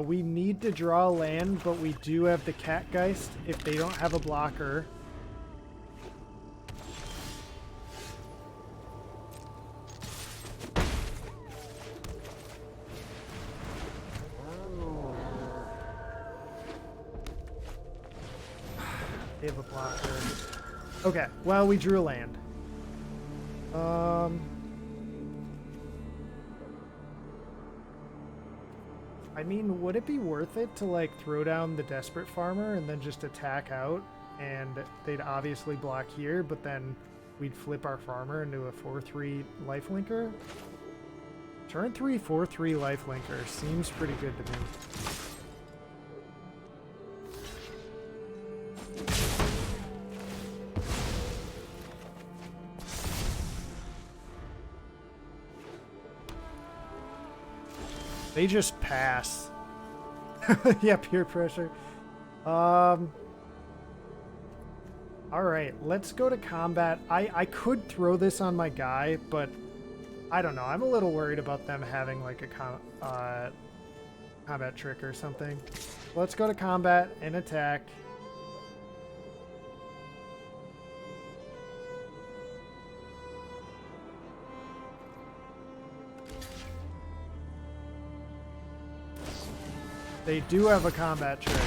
A: We need to draw a land, but we do have the Catgeist if they don't have a blocker. They have a blocker. Okay, well, we drew a land. I mean, would it be worth it to like throw down the Desperate Farmer and then just attack out? And they'd obviously block here, but then we'd flip our farmer into a 4-3 lifelinker. Turn 3, 4-3 lifelinker seems pretty good to me. They just pass. Yeah, peer pressure. Alright, let's go to combat. I could throw this on my guy, but I don't know. I'm a little worried about them having like a combat trick or something. Let's go to combat and attack. They do have a combat trick.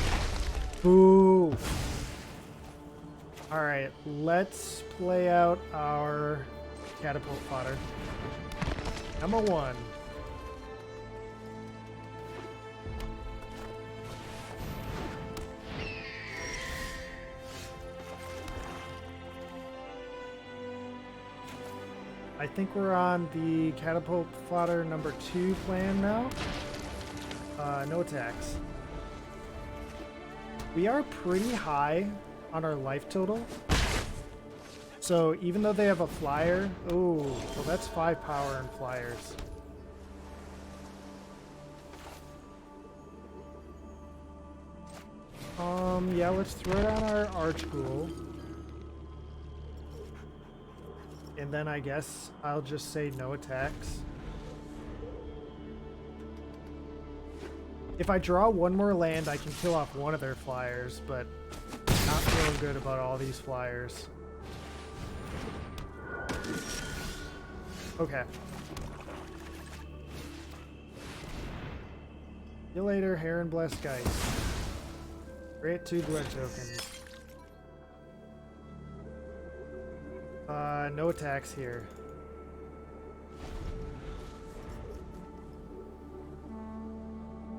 A: Boo! Alright, let's play out our catapult fodder. Number 1. I think we're on the catapult fodder number 2 plan now. No attacks. We are pretty high on our life total. So even though they have a flyer, oh, well that's 5 power and flyers. Yeah, let's throw down our Archghoul. And then I guess I'll just say no attacks. If I draw one more land, I can kill off one of their flyers, but not feeling good about all these flyers. Okay. See you later, Heron Blessed Geist. Create 2 blood tokens. No attacks here.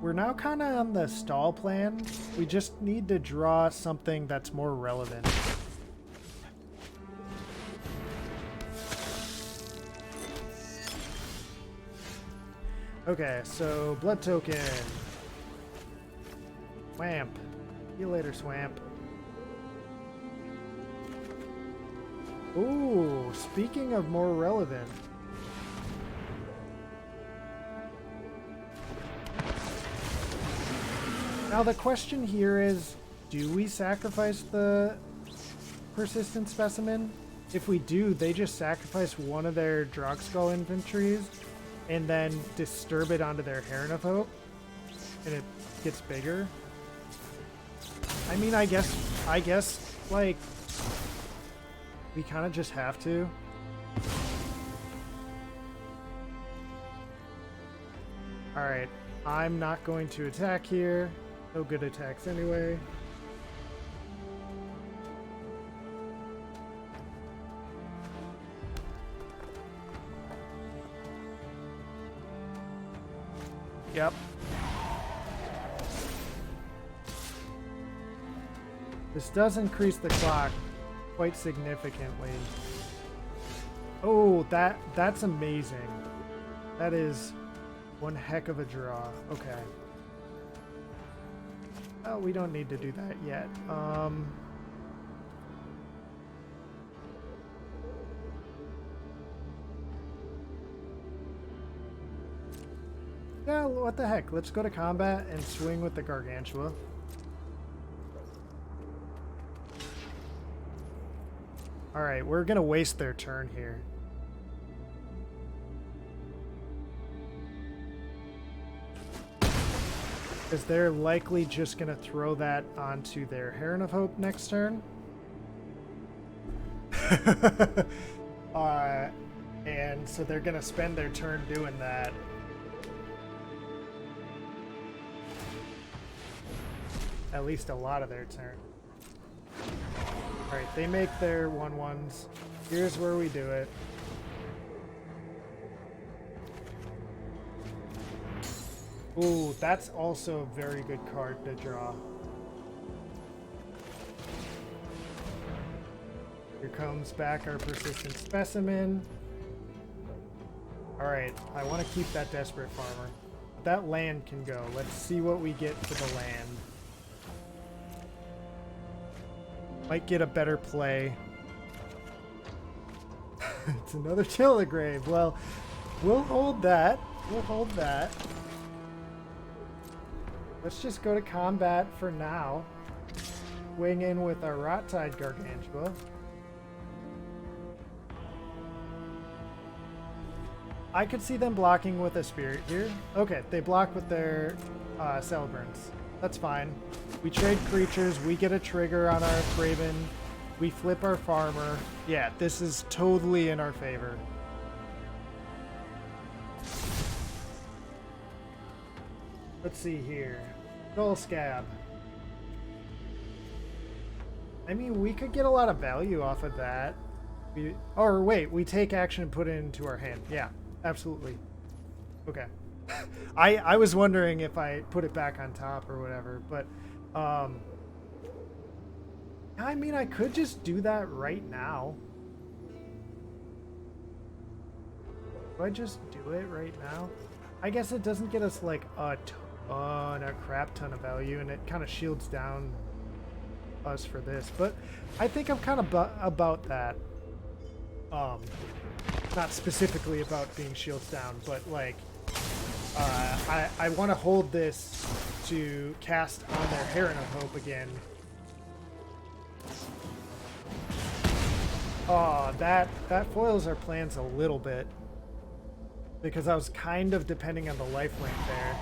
A: We're now kind of on the stall plan. We just need to draw something that's more relevant. Okay, so blood token. Swamp. See you later, Swamp. Ooh, speaking of more relevant. Now the question here is, do we sacrifice the persistent specimen? If we do, they just sacrifice one of their Drogskull infantries and then disturb it onto their Heron of Hope, and it gets bigger. I mean, I guess, like, we kind of just have to. Alright, I'm not going to attack here. No good attacks anyway. Yep. This does increase the clock quite significantly. Oh, that's amazing. That is one heck of a draw. Okay. Oh, we don't need to do that yet. Yeah, what the heck? Let's go to combat and swing with the Gargantua. Alright, we're gonna waste their turn here. Because they're likely just gonna throw that onto their Heron of Hope next turn. And so they're gonna spend their turn doing that. At least a lot of their turn. Alright, they make their 1/1s. Here's where we do it. Ooh, that's also a very good card to draw. Here comes back our persistent specimen. Alright, I want to keep that desperate farmer. That land can go. Let's see what we get for the land. Might get a better play. It's another Telegrave. Well, we'll hold that. We'll hold that. Let's just go to combat for now. Wing in with our Rot-Tide Gargantua. I could see them blocking with a Spirit here. Okay, they block with their Celebrants. That's fine. We trade creatures, we get a trigger on our Craven, we flip our farmer. Yeah, this is totally in our favor. Let's see here. Skull Scab. I mean, we could get a lot of value off of that. Or wait, we take action and put it into our hand. Yeah, absolutely. Okay. I was wondering if I put it back on top or whatever, but I mean, I could just do that right now. Do I just do it right now? I guess it doesn't get us like a crap ton of value, and it kind of shields down us for this, but I think I'm kind of about that. Not specifically about being shields down, but like I want to hold this to cast on their Heron of Hope again. Oh, that foils our plans a little bit, because I was kind of depending on the lifelink there.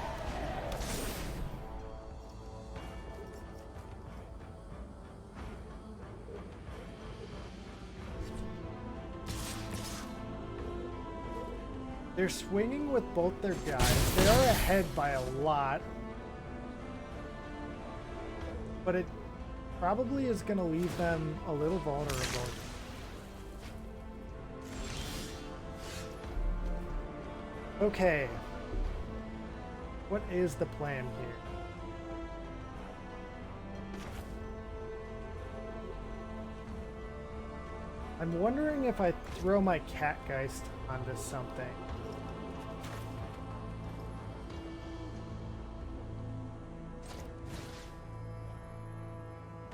A: They're swinging with both their guys. They are ahead by a lot, but it probably is going to leave them a little vulnerable. Okay. What is the plan here? I'm wondering if I throw my Catgeist onto something.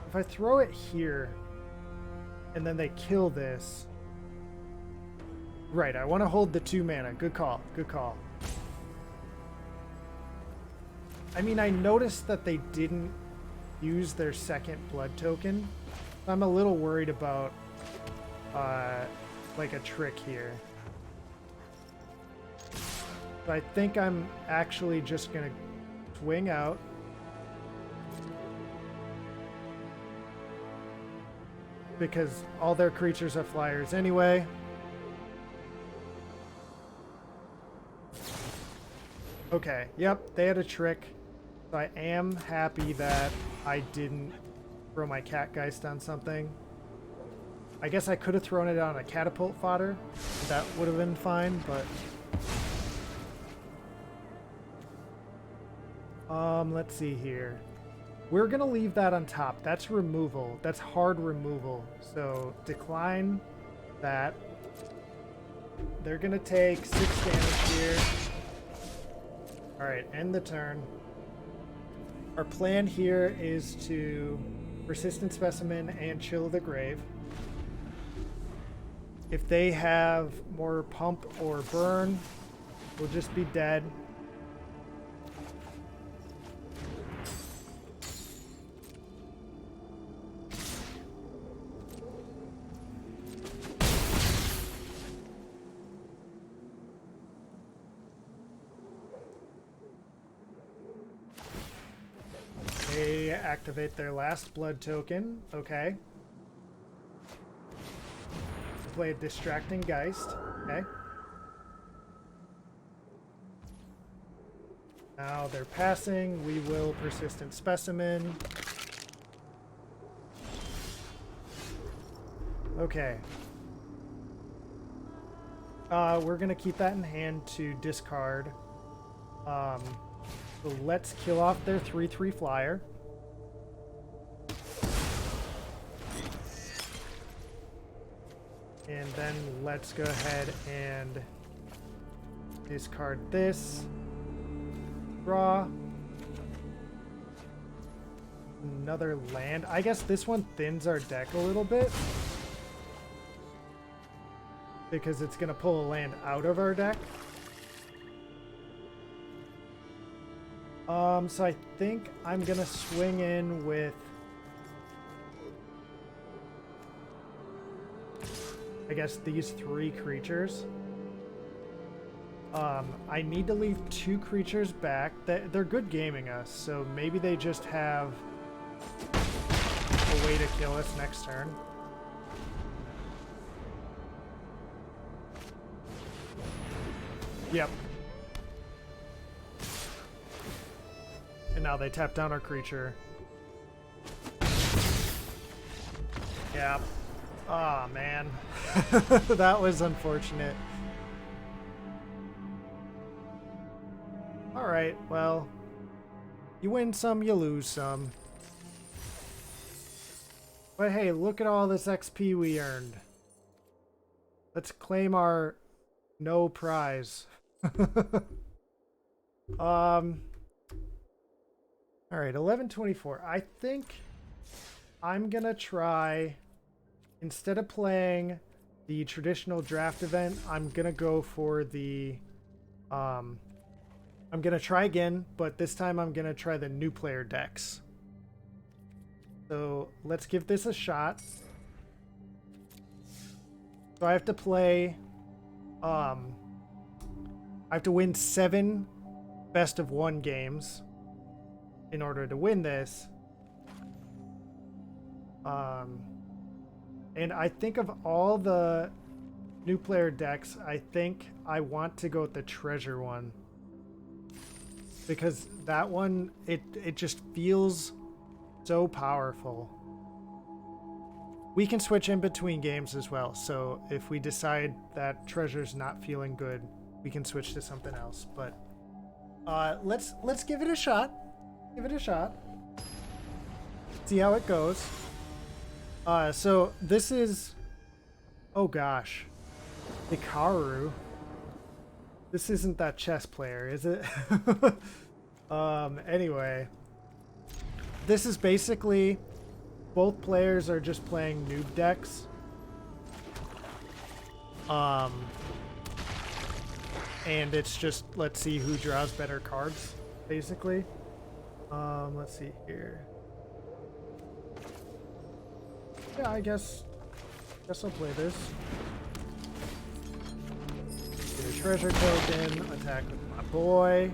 A: If I throw it here, and then they kill this... Right, I want to hold the 2 mana. Good call, good call. I mean, I noticed that they didn't use their second blood token. I'm a little worried about, like a trick here. But I think I'm actually just going to swing out. Because all their creatures are flyers anyway. Okay, yep, they had a trick. So I am happy that I didn't throw my Catgeist on something. I guess I could have thrown it on a catapult fodder. That would have been fine, but... let's see here. We're gonna leave that on top. That's removal. That's hard removal. So decline that. They're gonna take 6 damage here. Alright, end the turn. Our plan here is to Persistent Specimen and Chill the Grave. If they have more pump or burn, we'll just be dead. They activate their last blood token. Okay. Play a Distracting Geist. Okay. Now they're passing. We will Persistent Specimen. Okay. We're gonna keep that in hand to discard. So let's kill off their 3/3 flyer. And then let's go ahead and discard this. Draw. Another land. I guess this one thins our deck a little bit, because it's going to pull a land out of our deck. So I think I'm going to swing in with, I guess, these 3 creatures. I need to leave 2 creatures back. They're good gaming us, so maybe they just have a way to kill us next turn. Yep. And now they tap down our creature. Yeah. Ah, oh, man. That was unfortunate. Alright, well, you win some, you lose some. But hey, look at all this XP we earned. Let's claim our no prize. Alright, 1124. I think I'm gonna try, instead of playing the traditional draft event, I'm gonna go for the I'm gonna try again, but this time I'm gonna try the new player decks. So let's give this a shot. So I have to play, I have to win 7 best of 1 games in order to win this. And I think of all the new player decks, I think I want to go with the treasure one. Because that one, it just feels so powerful. We can switch in between games as well, so if we decide that treasure's not feeling good, we can switch to something else. But let's give it a shot. Give it a shot. See how it goes. So this is, oh gosh, Hikaru. This isn't that chess player, is it? Anyway, this is basically, both players are just playing noob decks. And it's just, let's see who draws better cards, basically. Let's see here. Yeah, I guess I'll play this. Get a treasure token, attack with my boy.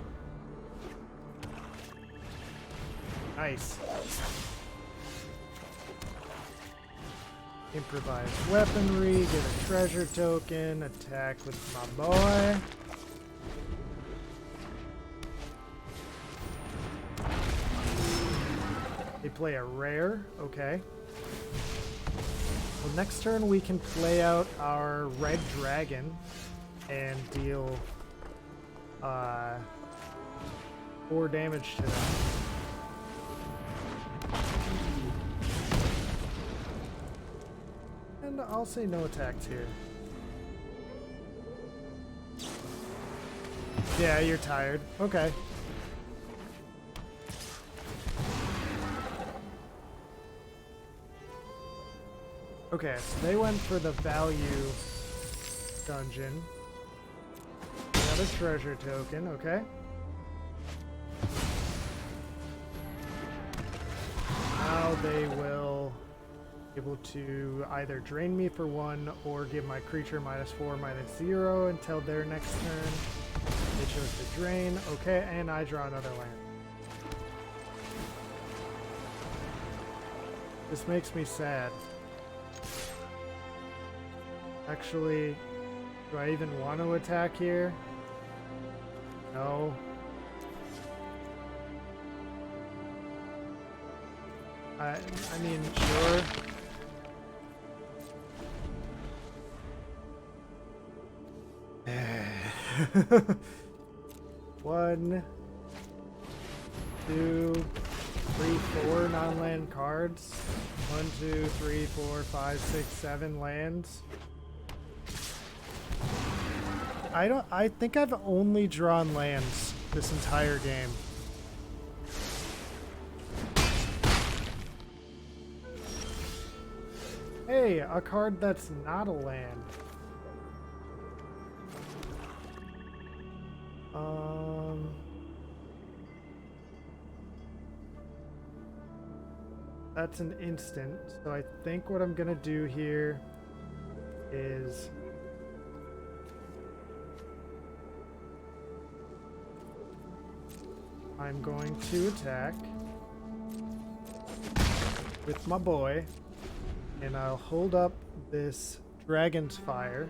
A: Nice. Improvise weaponry, get a treasure token, attack with my boy. They play a rare, okay. Well, next turn we can play out our red dragon and deal 4 damage to them. And I'll say no attacks here. Yeah, you're tired. Okay. Okay, so they went for the value dungeon. Another treasure token, okay. Now they will be able to either drain me for 1 or give my creature -4, -0 until their next turn. They chose to drain, okay, and I draw another land. This makes me sad. Actually, do I even want to attack here? No. I mean, sure. One. 2, 3, 4 non-land cards. 1, 2, 3, 4, 5, 6, 7 lands. I think I've only drawn lands this entire game. Hey, a card that's not a land. That's an instant, so I think what I'm gonna do here is I'm going to attack with my boy, and I'll hold up this Dragon's Fire.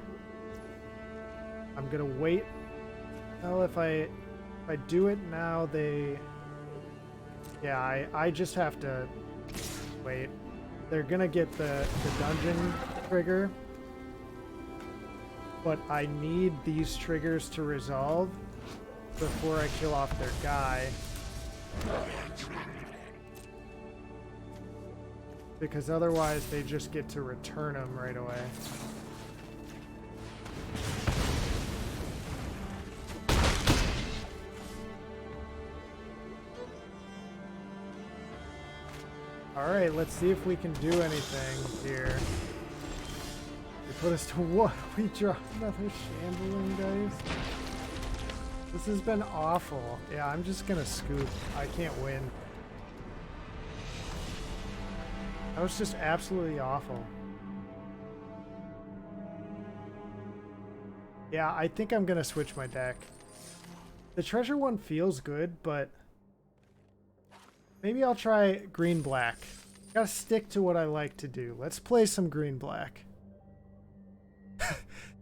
A: I'm gonna wait. Well, if I do it now, yeah, I just have to wait. They're gonna get the dungeon trigger, but I need these triggers to resolve before I kill off their guy. Because otherwise they just get to return them right away. Alright, let's see if we can do anything here. They put us to what? We draw another shambling dice? This has been awful. Yeah, I'm just gonna scoop. I can't win. That was just absolutely awful. Yeah, I think I'm gonna switch my deck. The treasure one feels good, but maybe I'll try green-black. Gotta stick to what I like to do. Let's play some green-black.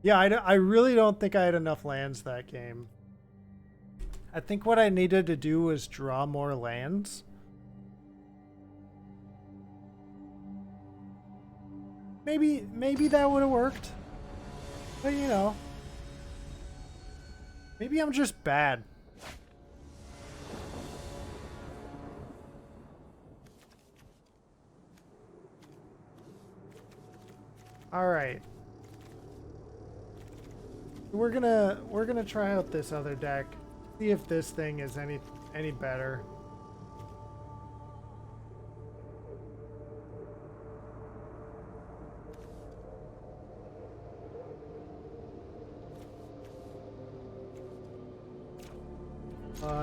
A: Yeah, I really don't think I had enough lands that game. I think what I needed to do was draw more lands. Maybe that would have worked. But you know, maybe I'm just bad. All right. We're gonna try out this other deck. See if this thing is any better.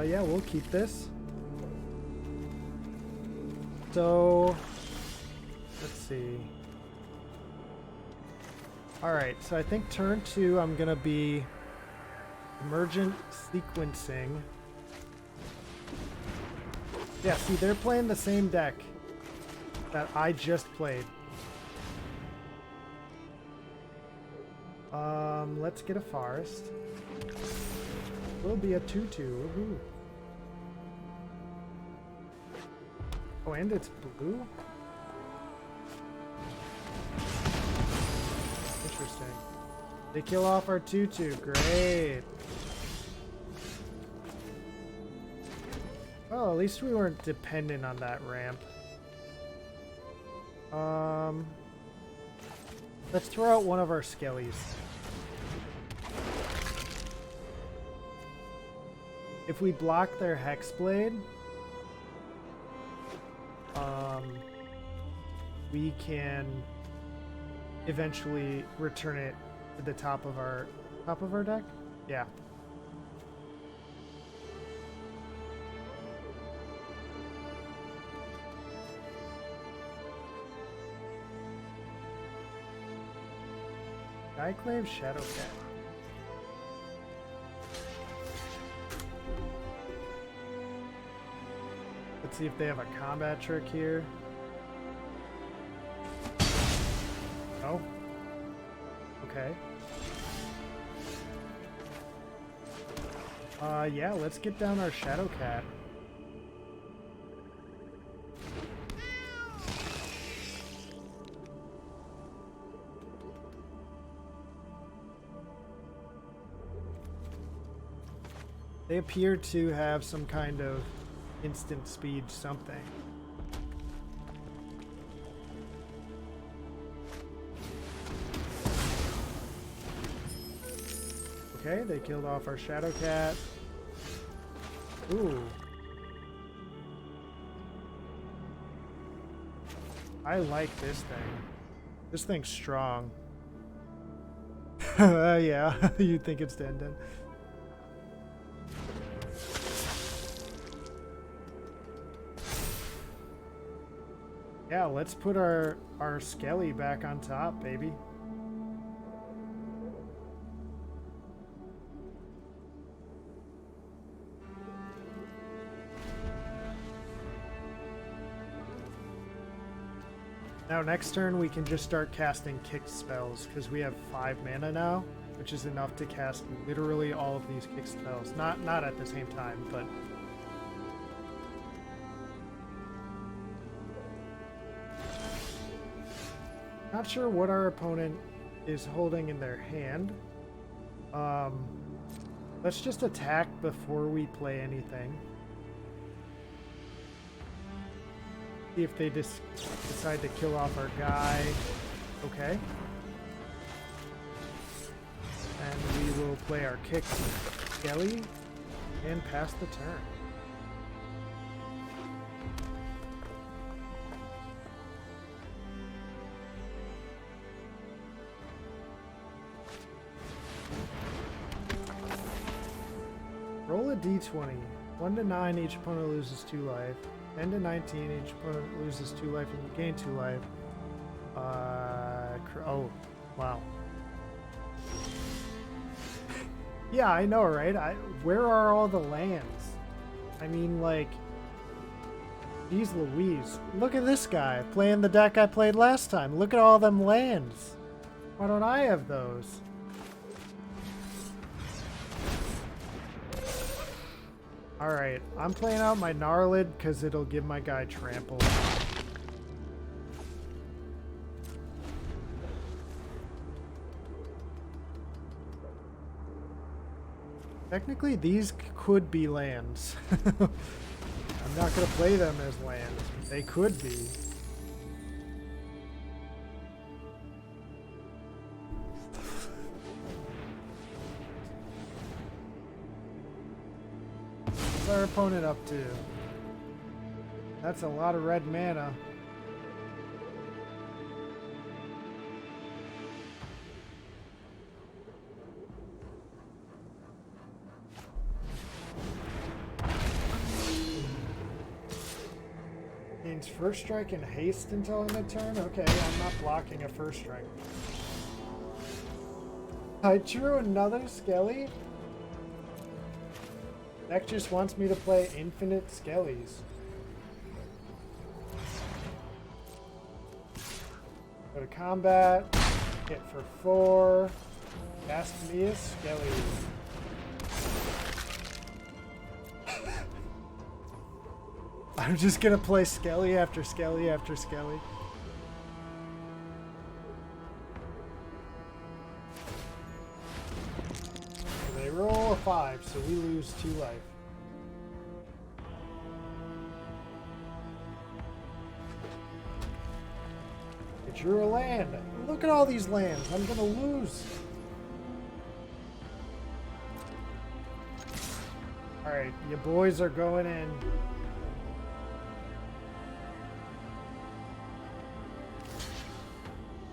A: Yeah, we'll keep this. So, let's see. Alright, so I think turn 2 I'm gonna be emergent sequencing. Yeah, see, they're playing the same deck that I just played. Let's get a forest. Will be a 2/2. Woohoo. Oh, and it's blue? Interesting. They kill off our 2/2. Great. Well, at least we weren't dependent on that ramp. Let's throw out one of our skellies. If we block their Hexblade, we can eventually return it to the top of our deck. Yeah. Skyclave Shadowcat. Let's see if they have a combat trick here. Oh. Okay. Yeah, let's get down our Shadowcat. They appear to have some kind of instant speed something. Okay, they killed off our Shadow Cat. Ooh. I like this thing. This thing's strong. Yeah, you'd think it's Denden. Yeah, let's put our Skelly back on top, baby. Now next turn we can just start casting kick spells because we have 5 mana now, which is enough to cast literally all of these kick spells. Not at the same time, but not sure what our opponent is holding in their hand. Let's just attack before we play anything. See if they decide to kill off our guy. Okay. And we will play our kick Skelly and pass the turn. Roll a d20. 1 to 9, each opponent loses 2 life. 10 to 19, each opponent loses 2 life and you gain 2 life. Oh, wow. Yeah, I know, right? Where are all the lands? I mean, like, geez Louise. Look at this guy playing the deck I played last time. Look at all them lands. Why don't I have those? Alright, I'm playing out my Gnarlid because it'll give my guy trample. Technically, these could be lands. I'm not going to play them as lands. They could be. What's our opponent up to? That's a lot of red mana. Means first strike and haste until end of turn? Okay, I'm not blocking a first strike. I drew another Skelly? Deck just wants me to play infinite Skellies. Go to combat, hit for 4, cast me a Skelly. I'm just gonna play Skelly after Skelly after Skelly. They roll a 5, so we lose 2 life. I drew a land. Look at all these lands. I'm gonna lose. Alright, you boys are going in.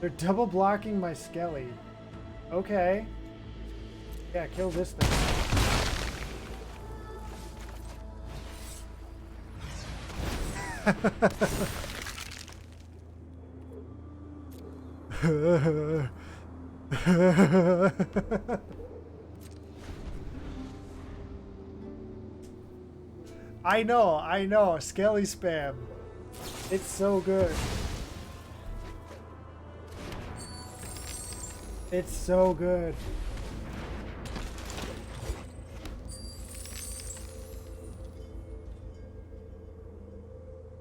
A: They're double blocking my Skelly. Okay. Yeah, kill this thing. I know. Skelly spam. It's so good. It's so good.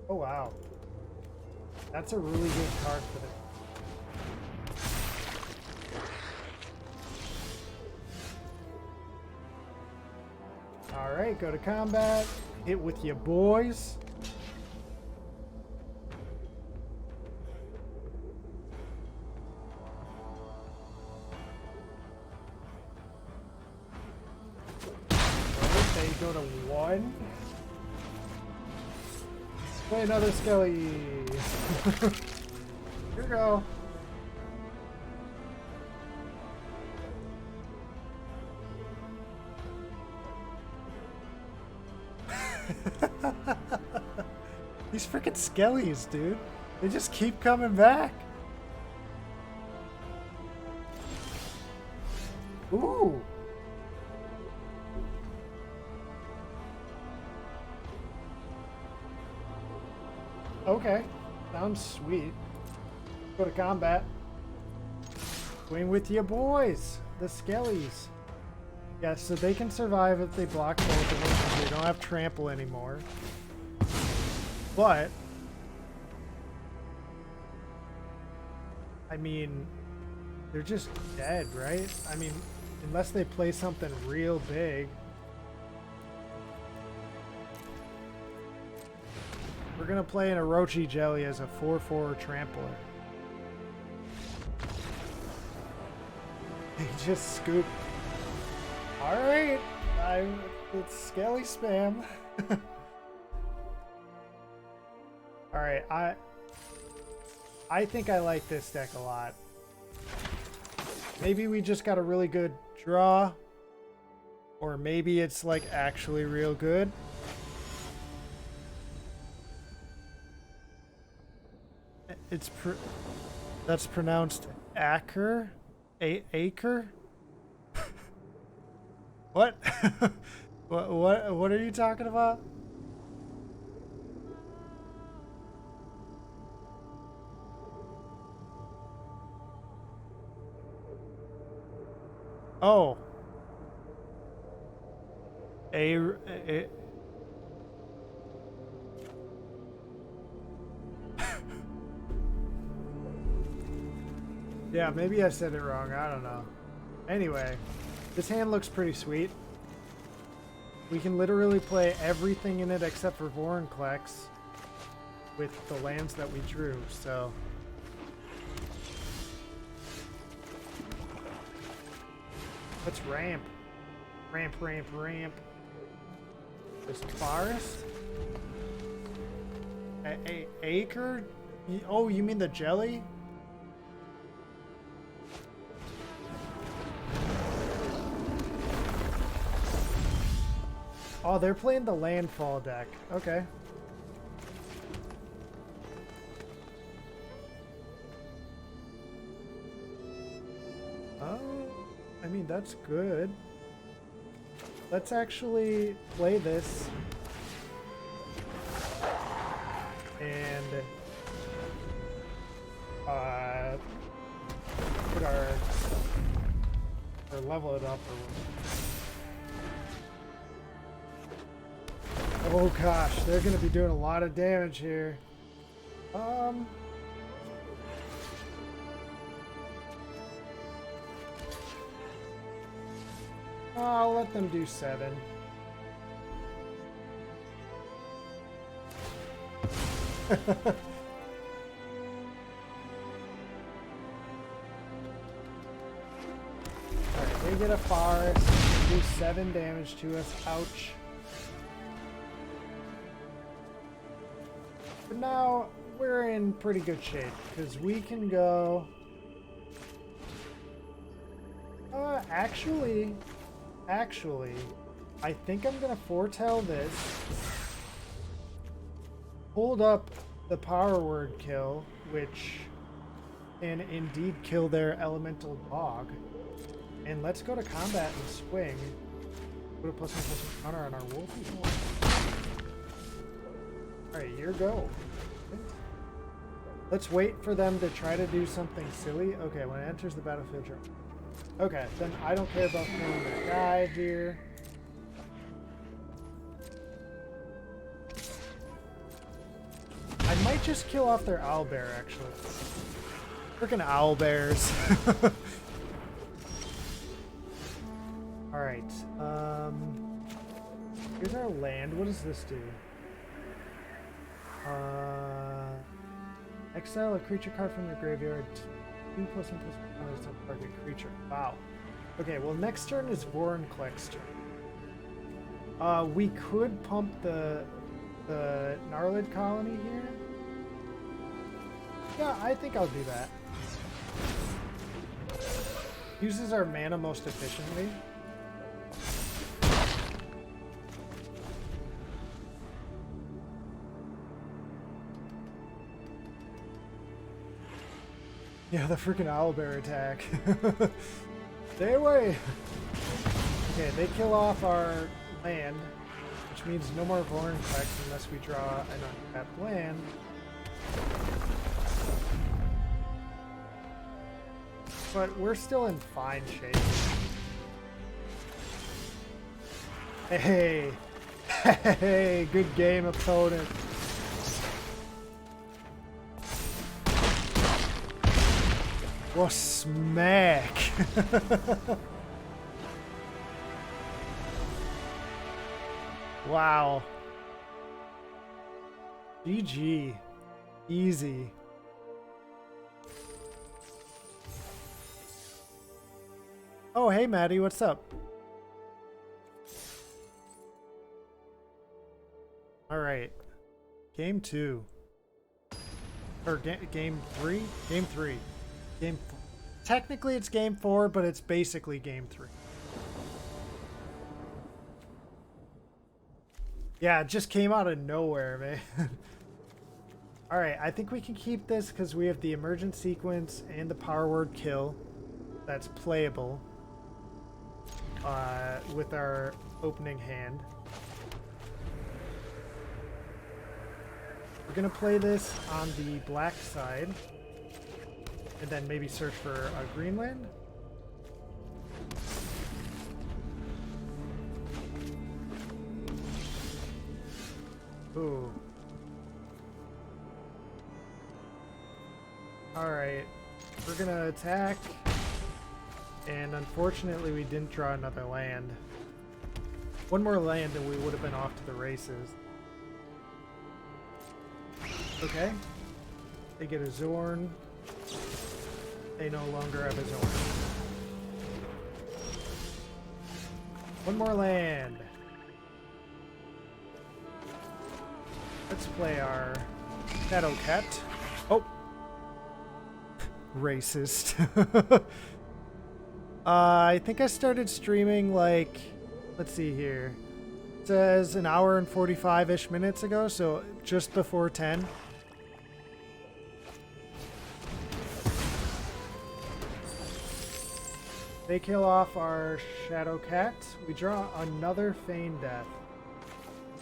A: Oh wow. That's a really good card for them. Alright, go to combat. Hit with your boys. They go to 1. Play another skelly. Here we go. These freaking skellies, dude. They just keep coming back. Ooh. Okay. Sounds sweet. Go to combat. Swing with your boys, the skellies. Yeah, so they can survive if they block both of them. They don't have trample anymore. But I mean, they're just dead, right? I mean, unless they play something real big. We're gonna play an Orochi Jelly as a 4/4 trampler. He just scooped. Alright, it's skelly spam. Alright, I think I like this deck a lot. Maybe we just got a really good draw. Or maybe it's like actually real good. That's pronounced acre? Acre? What? What are you talking about? Oh. A Yeah, maybe I said it wrong. I don't know. Anyway, this hand looks pretty sweet. We can literally play everything in it except for Vorinclex with the lands that we drew, so... Let's ramp. Ramp, ramp, ramp. This forest? Acre? Oh, you mean the jelly? Oh, they're playing the landfall deck. Okay. Oh, I mean, that's good. Let's actually play this. And put our or level it up or oh gosh, they're gonna be doing a lot of damage here. I'll let them do 7. Alright, they get a forest, do 7 damage to us. Ouch. But now we're in pretty good shape because we can go. Actually, I think I'm gonna foretell this. Hold up the power word kill, which can indeed kill their elemental dog. And let's go to combat and swing. Put a +1/+1 counter on our wolf. Alright, your go. Let's wait for them to try to do something silly. Okay, when it enters the battlefield, sure. Okay, then I don't care about killing that guy here. I might just kill off their owlbear, actually. Freaking owlbears. Alright, Here's our land. What does this do? Exile a creature card from your graveyard. 2+1/+1 is a target creature. Wow. Okay, well next turn is Vorinclex turn. We could pump the Gnarlid colony here. Yeah, I think I'll do that. Uses our mana most efficiently. Yeah, the freaking owlbear attack. Stay away! Okay, they kill off our land, which means no more Vorinclex unless we draw an untapped land. But we're still in fine shape. Hey! Hey! Good game, opponent! Whoa, smack! Wow. GG. Easy. Oh, hey Maddie, what's up? Alright. Game 2. Or game 3? Game 3. Technically it's game 4, but it's basically game 3. Yeah, it just came out of nowhere, man. Alright, I think we can keep this because we have the emergent sequence and the power word kill that's playable with our opening hand. We're gonna play this on the black side. And then maybe search for a green land. Ooh. Alright. We're gonna attack. And unfortunately we didn't draw another land. One more land and we would have been off to the races. Okay. They get a Zorn. They no longer have a Zorn. One more land. Let's play our Shadow Cat. Oh! Racist. I think I started streaming like, let's see here. It says an hour and 45-ish minutes ago, so just before 10. They kill off our Shadow Cat. We draw another Feign Death.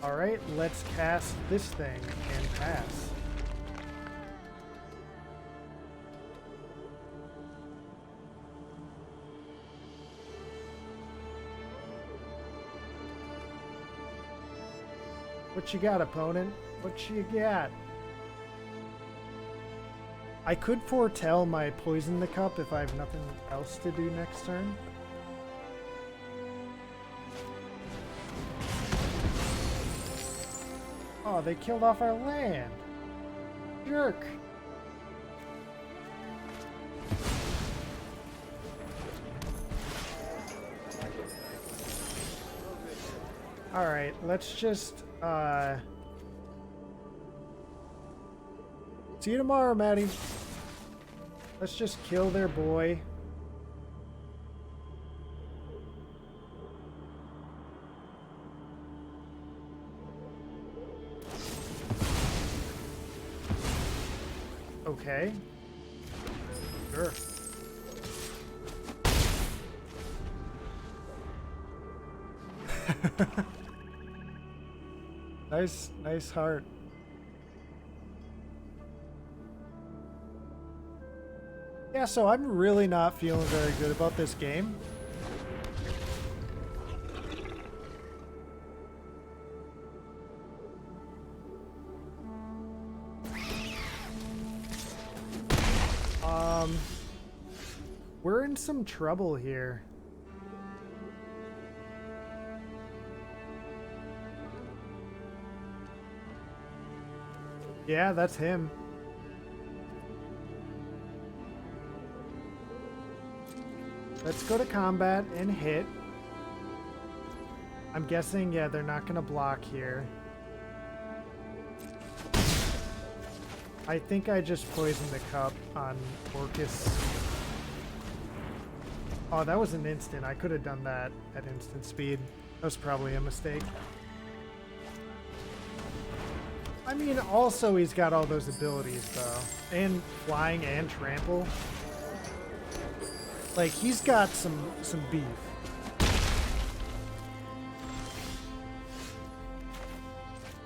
A: Alright, let's cast this thing and pass. What you got, opponent? What you got? I could foretell my Poison the Cup if I have nothing else to do next turn. Oh, they killed off our land. Jerk. Alright, let's just, see you tomorrow, Maddie. Let's just kill their boy. Okay. Sure. Nice heart. Yeah, so I'm really not feeling very good about this game. We're in some trouble here. Yeah, that's him. Let's go to combat and hit. I'm guessing, yeah, they're not gonna block here. I think I just poisoned the cup on Orcus. Oh, that was an instant. I could have done that at instant speed. That was probably a mistake. I mean, also he's got all those abilities, though. And flying and trample. Like, he's got some beef.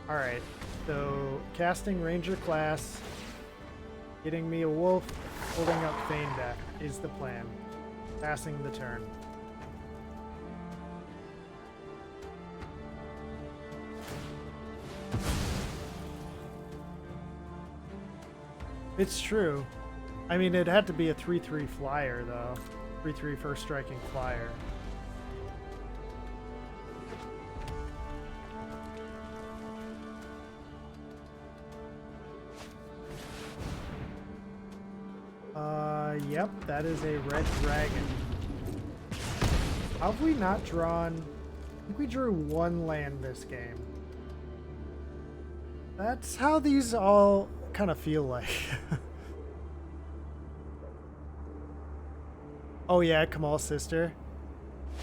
A: Alright, so casting Ranger class, getting me a wolf, holding up Feign Death is the plan. Passing the turn. It's true. I mean, it had to be a 3/3 flyer, though. 3/3 first striking flyer. Yep, that is a red dragon. How have we not drawn... I think we drew one land this game. That's how these all kind of feel like. Oh yeah, Kamal's sister.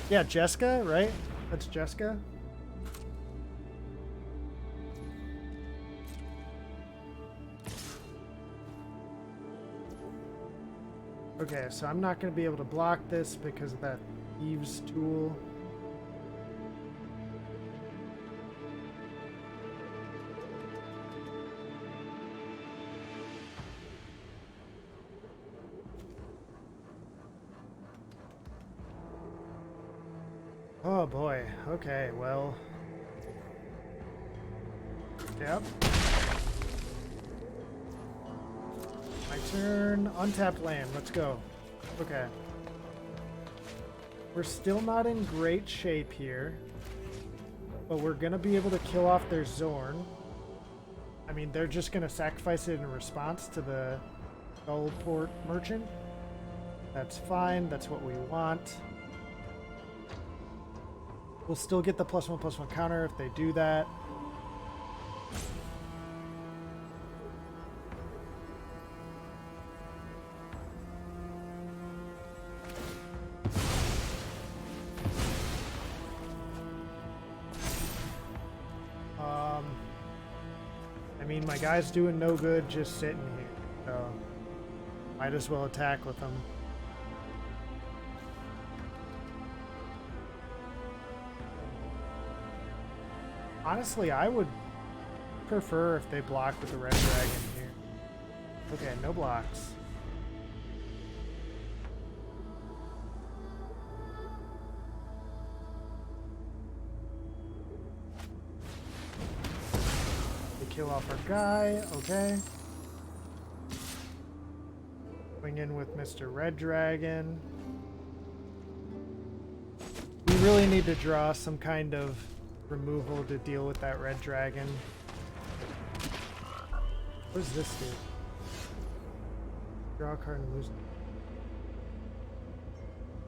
A: Yeah, Jessica, right? That's Jessica. Okay, so I'm not going to be able to block this because of that Thieves tool. Oh boy, okay, well... Yep. My turn. Untapped land. Let's go. Okay. We're still not in great shape here. But we're going to be able to kill off their Zorn. I mean, they're just going to sacrifice it in response to the Skullport Merchant. That's fine. That's what we want. We'll still get the +1/+1 counter if they do that. I mean, my guy's doing no good just sitting here, so might as well attack with him. Honestly, I would prefer if they block with the red dragon here. Okay, no blocks. Kill off our guy, okay. Swing in with Mr. Red Dragon. We really need to draw some kind of removal to deal with that Red Dragon. What does this do? Draw a card and lose.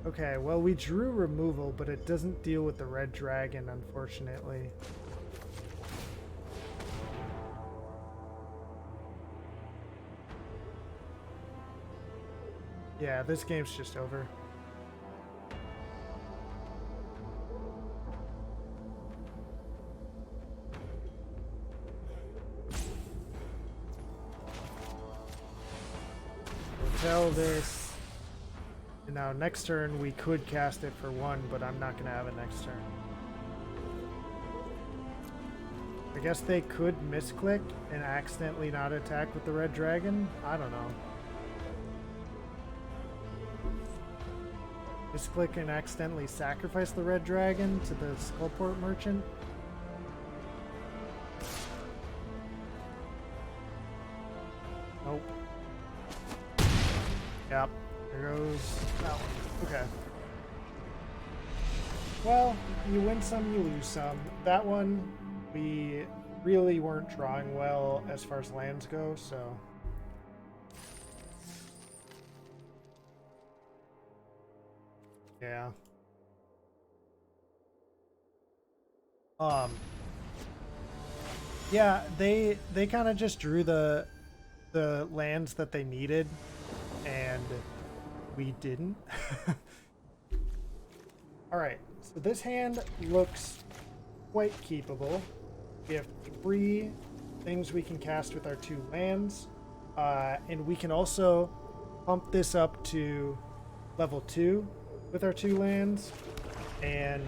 A: Okay, well we drew removal, but it doesn't deal with the Red Dragon, unfortunately. Yeah, this game's just over. Tell this. And now next turn we could cast it for 1, but I'm not gonna have it next turn. I guess they could misclick and accidentally not attack with the Red Dragon. I don't know. Misclick and accidentally sacrifice the Red Dragon to the Skullport Merchant. Nope. Yep. There goes that one. Okay. Well, you win some, you lose some. That one, we really weren't drawing well as far as lands go, so. Yeah. Yeah, they kind of just drew the lands that they needed, and we didn't. All right, so this hand looks quite keepable. We have 3 things we can cast with our 2 lands, and we can also pump this up to level 2 with our 2 lands, and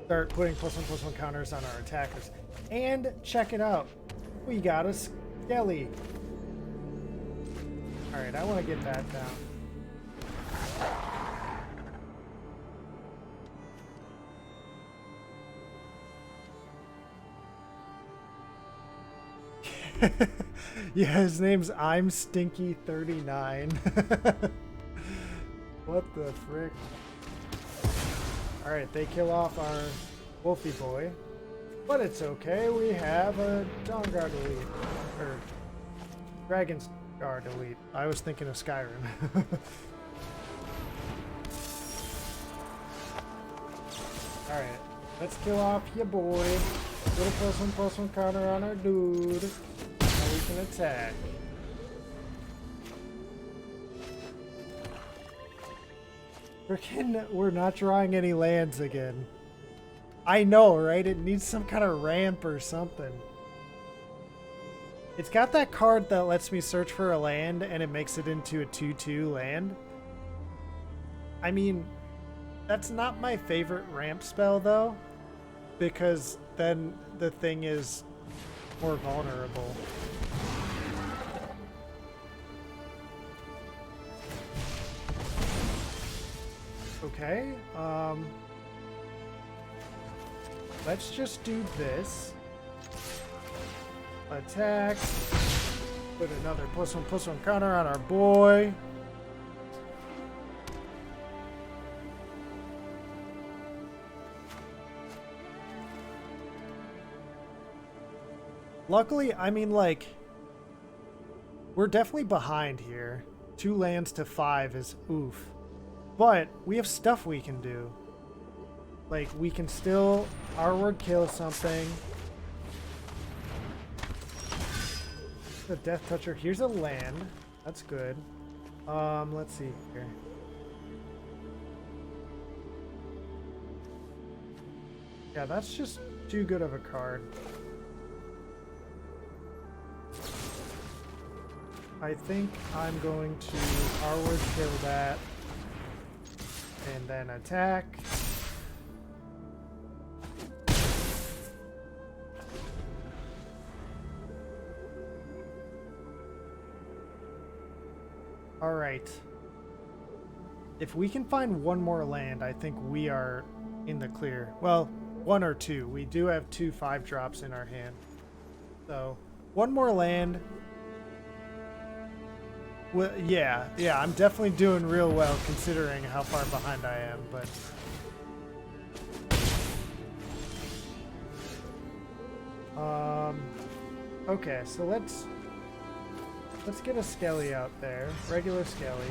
A: start putting +1/+1 counters on our attackers. And check it out, we got a Skelly. All right, I want to get that down. Yeah, his name's I'm Stinky 39. What the frick? Alright, they kill off our Wolfie boy. But it's okay, we have a Dawn Guard elite. Or Dragon's Guard elite. I was thinking of Skyrim. Alright, let's kill off your boy. Put a +1/+1 counter on our dude. Now we can attack. Frickin', we're not drawing any lands again. I know, right? It needs some kind of ramp or something. It's got that card that lets me search for a land and it makes it into a 2/2 land. I mean, that's not my favorite ramp spell though, because then the thing is more vulnerable. Okay, let's just do this. Attack. Put another +1/+1 counter on our boy. Luckily, I mean, like, we're definitely behind here. 2 lands to 5 is oof. But we have stuff we can do. Like, we can still R-word kill something. The Death Toucher. Here's a land. That's good. Let's see here. Yeah, that's just too good of a card. I think I'm going to R-word kill that. And then attack. All right. If we can find one more land, I think we are in the clear. Well, 1 or 2. We do have 2 5-drops in our hand. So, one more land. Well, yeah, I'm definitely doing real well considering how far behind I am, but... Okay, so let's get a Skelly out there. Regular Skelly.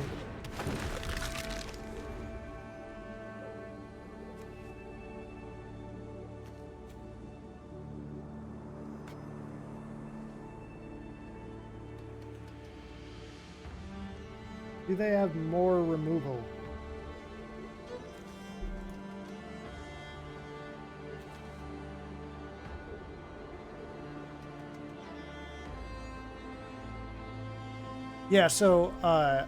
A: Do they have more removal? Yeah, so, I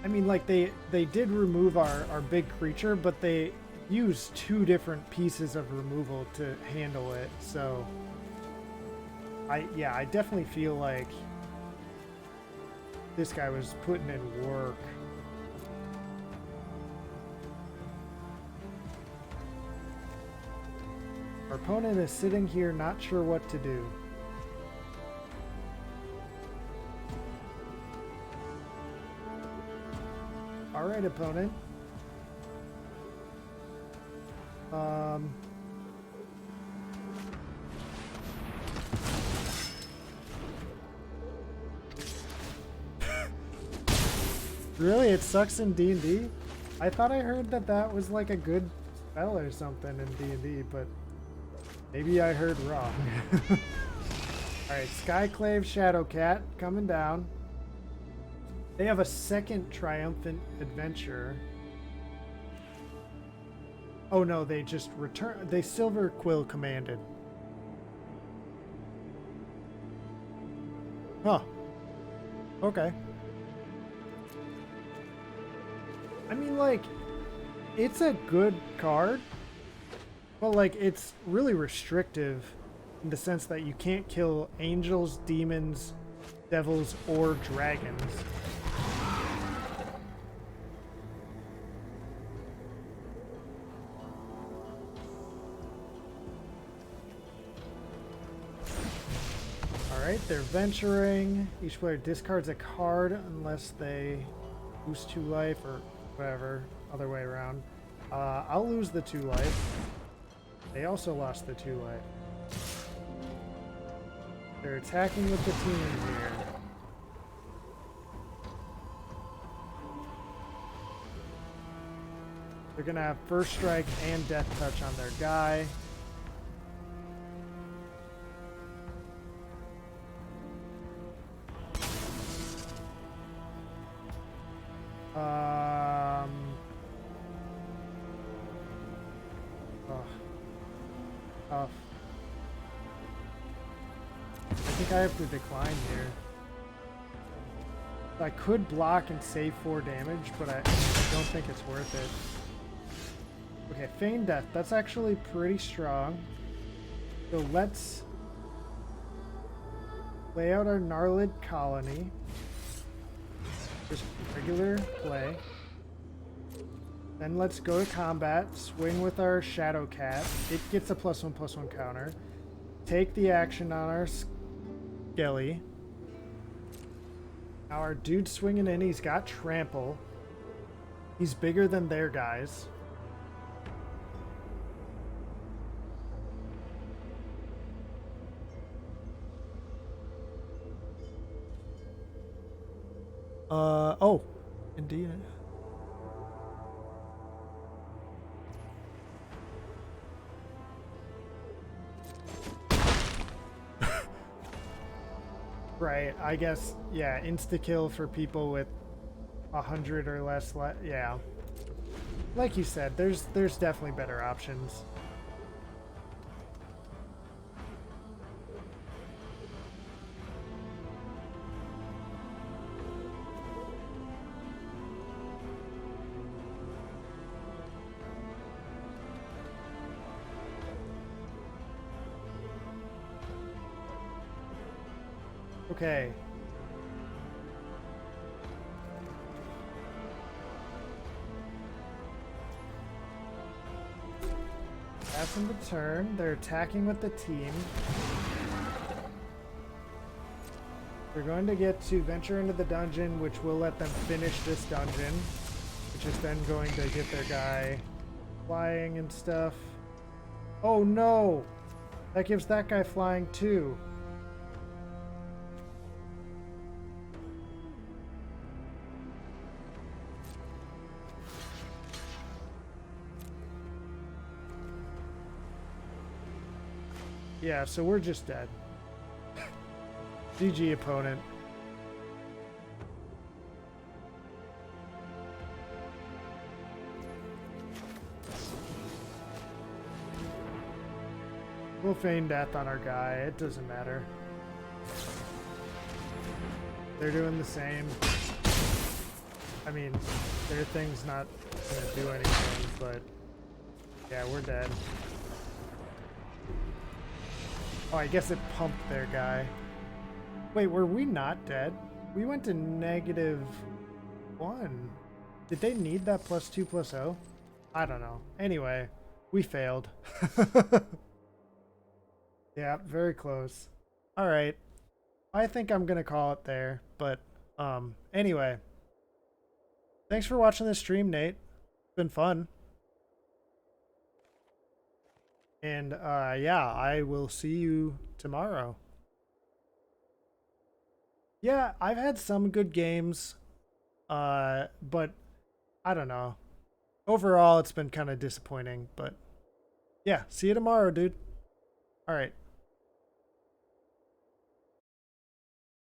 A: mean, like, they did remove our big creature, but they used 2 different pieces of removal to handle it, so... I definitely feel like this guy was putting in work. Our opponent is sitting here not sure what to do. Alright, opponent. Really? It sucks in D&D? I thought I heard that that was like a good spell or something in D&D, but maybe I heard wrong. Alright, Skyclave Shadowcat coming down. They have a second triumphant adventure. Oh no, they just return. They Silver Quill commanded. Huh. Okay. I mean, like, it's a good card, but like, it's really restrictive in the sense that you can't kill angels, demons, devils, or dragons. Alright, they're venturing. Each player discards a card unless they lose 2 life or whatever. Other way around. I'll lose the 2 life. They also lost the 2 life. They're attacking with the team here. They're gonna have first strike and death touch on their guy. Tough. I think I have to decline here. I could block and save 4 damage, but I don't think it's worth it. Okay, Feign Death. That's actually pretty strong. So let's lay out our Gnarlid Colony. Just regular play. Then let's go to combat, swing with our Shadowcat. It gets a +1/+1 counter. Take the action on our Skelly. Now our dude's swinging in, he's got Trample. He's bigger than their guys. Oh, indeed. Right, I guess, yeah, insta-kill for people with 100 or less, yeah. Like you said, there's definitely better options. Okay. Passing the turn. They're attacking with the team. They're going to get to venture into the dungeon, which will let them finish this dungeon, which is then going to get their guy flying and stuff. Oh no! That gives that guy flying too. Yeah, so we're just dead. GG opponent. We'll feign death on our guy, it doesn't matter. They're doing the same. I mean, their thing's not gonna do anything, but yeah, we're dead. Oh, I guess it pumped their guy. Wait, were we not dead? We went to -1. Did they need that +2/+0? I don't know. Anyway, we failed. Yeah, very close. All right. I think I'm going to call it there, but anyway. Thanks for watching this stream, Nate. It's been fun. And yeah, I will see you tomorrow. Yeah, I've had some good games. But I don't know. Overall, it's been kind of disappointing. But yeah, see you tomorrow, dude. All right.